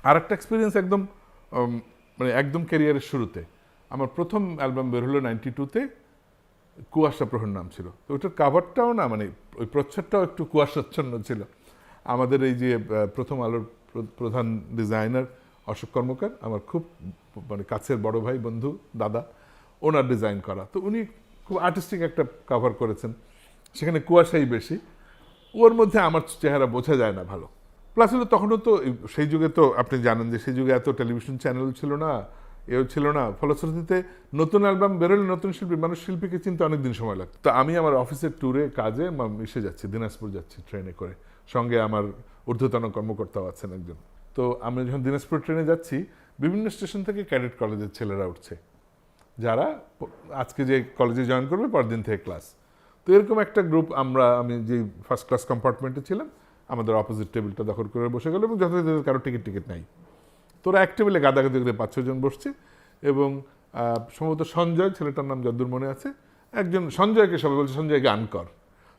Speaker 2: আর একটা এক্সপিরিয়েন্স একদম মানে একদম ক্যারিয়ারের শুরুতে, আমার প্রথম অ্যালবাম বের হলো 92-তে, কুয়াশা প্রহর নাম ছিল। তো ওইটার কাভারটাও না মানে ওই প্রচ্ছদটাও একটু কুয়াশাচ্ছন্ন ছিল। আমাদের এই যে প্রথম আলোর প্রধান ডিজাইনার অশোক কর্মকার, আমার খুব মানে কাছের বড় ভাই, বন্ধু, দাদা, ওনার ডিজাইন করা। তো উনি খুব আর্টিস্টিক একটা কাভার করেছেন, সেখানে কুয়াশাই বেশি, ওর মধ্যে আমার চেহারা বোঝা যায় না ভালো। প্লাস হলো তখনও তো সেই যুগে তো আপনি জানেন যে সেই যুগে এত টেলিভিশন চ্যানেল ছিল না, এও ছিল না। ফলশ্রুতিতে নতুন অ্যালবাম বেরোলে নতুন শিল্পী, মানুষ শিল্পীকে চিনতে অনেকদিন সময় লাগতো। তো আমি আমার অফিসের ট্যুরে কাজে এসে যাচ্ছি, দিনাজপুর যাচ্ছি ট্রেনে করে, সঙ্গে আমার ঊর্ধ্বতন কর্মকর্তাও আছেন একজন। তো আমি যখন দিনাজপুর ট্রেনে যাচ্ছি, বিভিন্ন স্টেশন থেকে ক্যাডেট কলেজের ছেলেরা উঠছে, যারা আজকে যে কলেজে জয়েন করবে পরদিন থেকে ক্লাস। তো এরকম একটা গ্রুপ আমি যে ফার্স্ট ক্লাস কম্পার্টমেন্টে ছিলাম, আমাদের অপোজিট টেবিলটা দখল করে বসে গেল, এবং যথাযথ কারো টিকিট নাই। তোরা এক টেবিলে গাদাগাদি করে 5-6 জন বসছে, এবং সম্ভবত সঞ্জয়, ছেলেটার নাম যদ্দূর মনে আছে, একজন সঞ্জয়কে সবাই বলছে সঞ্জয় গান কর।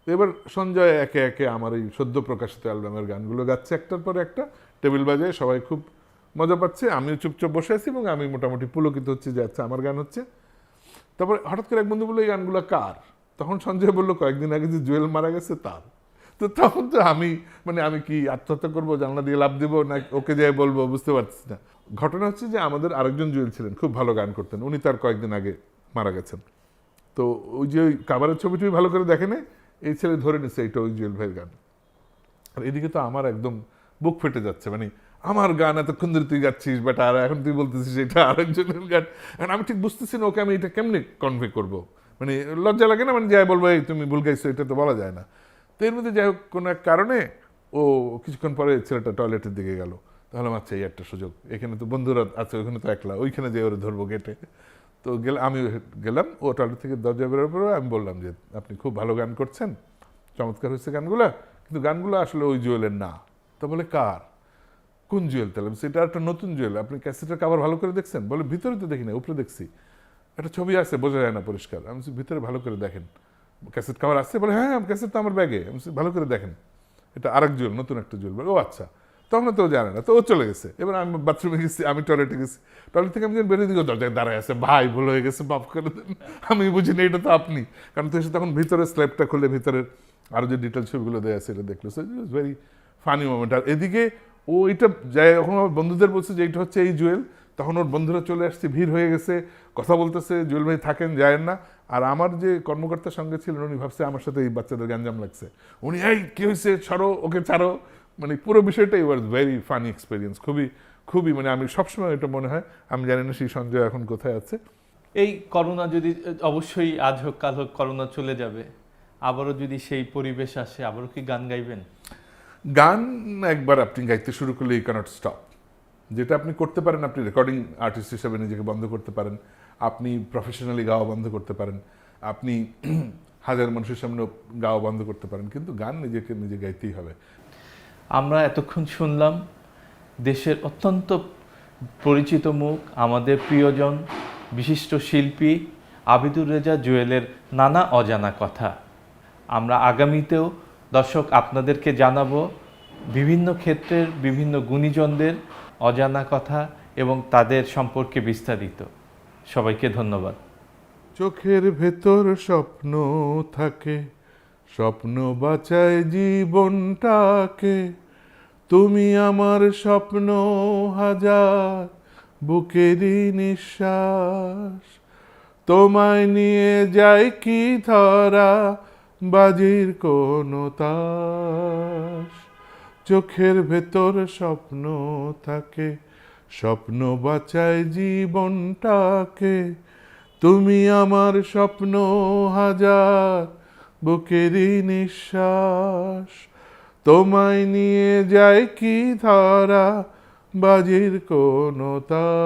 Speaker 2: তো এবার সঞ্জয় একে একে আমার এই সদ্য প্রকাশিত অ্যালবামের গানগুলো গাচ্ছে একটার পর একটা, টেবিল বাজায়, সবাই খুব মজা পাচ্ছে, আমিও চুপচাপ বসে আছি, এবং আমি মোটামুটি পুলকিত হচ্ছে যে আচ্ছা আমার গান হচ্ছে। তারপরে হঠাৎ করে এক বন্ধু বললো এই গানগুলো কার? তখন সঞ্জয় বললো কয়েকদিন আগে যে জুয়েল মারা গেছে তার। তো তখন তো আমি কি আত্মহত্যা করবো, জানলা দিয়ে লাভ দেবো, না ওকে যাই বলবো, বুঝতে পারছি না। ঘটনা হচ্ছে যে আমাদের আরেকজন জুয়েল ছিলেন, খুব ভালো গান করতেন, উনি তার কয়েকদিন আগে মারা গেছেন। তো ওই যে ওই কাভারের ছবিটি ভালো করে দেখেনি, এই ছেলে ধরে নিচ্ছে এইটা ওই জুয়েল ভাইয়ের গান। আর এদিকে তো আমার একদম বুক ফেটে যাচ্ছে, মানে আমার গান এতক্ষণ ধরে তুই গাচ্ছিস, বাট আর এখন তুই বলতেছিস এটা আরেকজনের গান। এখন আমি ঠিক বুঝতেছি না ওকে আমি এটা কেমনি কনভে করবো, মানে লজ্জা লাগে না, মানে যাই বলবো এই তুমি ভুল গাইছো, এটা তো বলা যায় না। তো এর মধ্যে যাই হোক কোনো এক কারণে ও কিছুক্ষণ পরে ছেলেটা টয়লেটের দিকে গেল। তাহলে আচ্ছা এই একটা সুযোগ, এখানে তো বন্ধুরা আছে, ওইখানে তো একলা, ওইখানে যে ওরা ধরবো গেটে। তো আমি গেলাম, ও টয়লেট থেকে দরজা বেরোর পরে আমি বললাম যে আপনি খুব ভালো গান করছেন, চমৎকার হয়েছে গানগুলো, কিন্তু গানগুলো আসলে ওই জুয়েলের না। তো বলে কার? কোন জুয়েল? তাহলে সেটা একটা নতুন জুয়েল, আপনি ক্যাসেটের কাভার ভালো করে দেখছেন? বলে ভিতরে তো দেখি না, উপরে দেখছি, একটা ছবি আছে, বোঝা যায় না পরিষ্কার। আমি ভিতরে ভালো করে দেখেন, ক্যাসেট কাভার আসছে? বলে হ্যাঁ ক্যাসেট তো আমার ব্যাগে। আমি ভালো করে দেখেন, এটা আরেক জুয়েল, নতুন একটা জুয়েল। বলে ও আচ্ছা, তখন তো ও জানে না। তো ও চলে গেছে। এবার আমি বাথরুমে গেছি, আমি টয়লেটে গেছি, টয়লেট থেকে আমি বেরিয়ে দিকে দরজায় দাঁড়ায় আছে, ভাই ভুল হয়ে গেছে, মাফ করে দেন। আমি বুঝিনি এটা তো আপনি, কারণ তো এসে তখন ভিতরে স্ল্যাবটা খুলে ভিতরের আরো যে ডিটেল ছবিগুলো দেওয়া আছে এটা দেখলো। So it was very funny moment. আর এদিকে ও এটা যাই, যখন আমার বন্ধুদের বলছে যে এইটা হচ্ছে এই জুয়েল, তখন ওর বন্ধুরা চলে আসছে, ভিড় হয়ে গেছে, কথা বলতেছে, জুয়েল ভাই থাকেন, যায়েন না। আর আমার যে কর্মকর্তার সঙ্গে ছিলেন উনি ভাবছে আমার সাথে এই বাচ্চাদের গ্যাঞ্জাম লাগছে, উনি এই কি হয়েছে, ছাড়ো ওকে, ছাড়ো। মানে পুরো বিষয়টাই ওয়াজ ভেরি ফানি এক্সপিরিয়েন্স, খুবই মানে আমি সবসময় এটা মনে হয়, আমি জানি না সেই সঞ্জয় এখন কোথায় আছে।
Speaker 1: এই করোনা যদি, অবশ্যই আজ হোক কাল হোক করোনা চলে যাবে, আবারও যদি সেই পরিবেশ আসে আবারও কি গান গাইবেন?
Speaker 2: গান একবার আপনি গাইতে শুরু করলে ইউ ক্যানট স্টপ। যেটা আপনি করতে পারেন, আপনি রেকর্ডিং আর্টিস্ট হিসেবে নিজেকে বন্ধ করতে পারেন, আপনি প্রফেশনালি গাওয়া বন্ধ করতে পারেন, আপনি হাজার মানুষের সামনে গাওয়া বন্ধ করতে পারেন, কিন্তু গান নিজেকে নিজে গাইতেই হবে।
Speaker 1: আমরা এতক্ষণ শুনলাম দেশের অত্যন্ত পরিচিত মুখ, আমাদের প্রিয়জন বিশিষ্ট শিল্পী আবিদুর রেজা জুয়েলের নানা অজানা কথা। আমরা আগামীতেও দর্শক আপনাদেরকে জানাবো বিভিন্ন ক্ষেত্রের বিভিন্ন গুণীজনদের অজানা কথা এবং তাদের সম্পর্কে বিস্তারিত। সবাইকে ধন্যবাদ।
Speaker 2: চোখের ভেতর স্বপ্ন থাকে, স্বপ্ন বাঁচায় জীবনটাকে, তুমি আমার স্বপ্ন হাজার, বুকেরই নিঃশ্বাস, তোমায় নিয়ে যায় কি ধরা, বাজির কোনো তাস। চোখের ভেতর স্বপ্ন থাকে, স্বপ্ন বাঁচায় জীবনটাকে, তুমি আমার স্বপ্ন হাজার, বুকেরই নিঃশ্বাস, তোমায় নিয়ে যায় কি ধরা, বাজির কোনো তাস।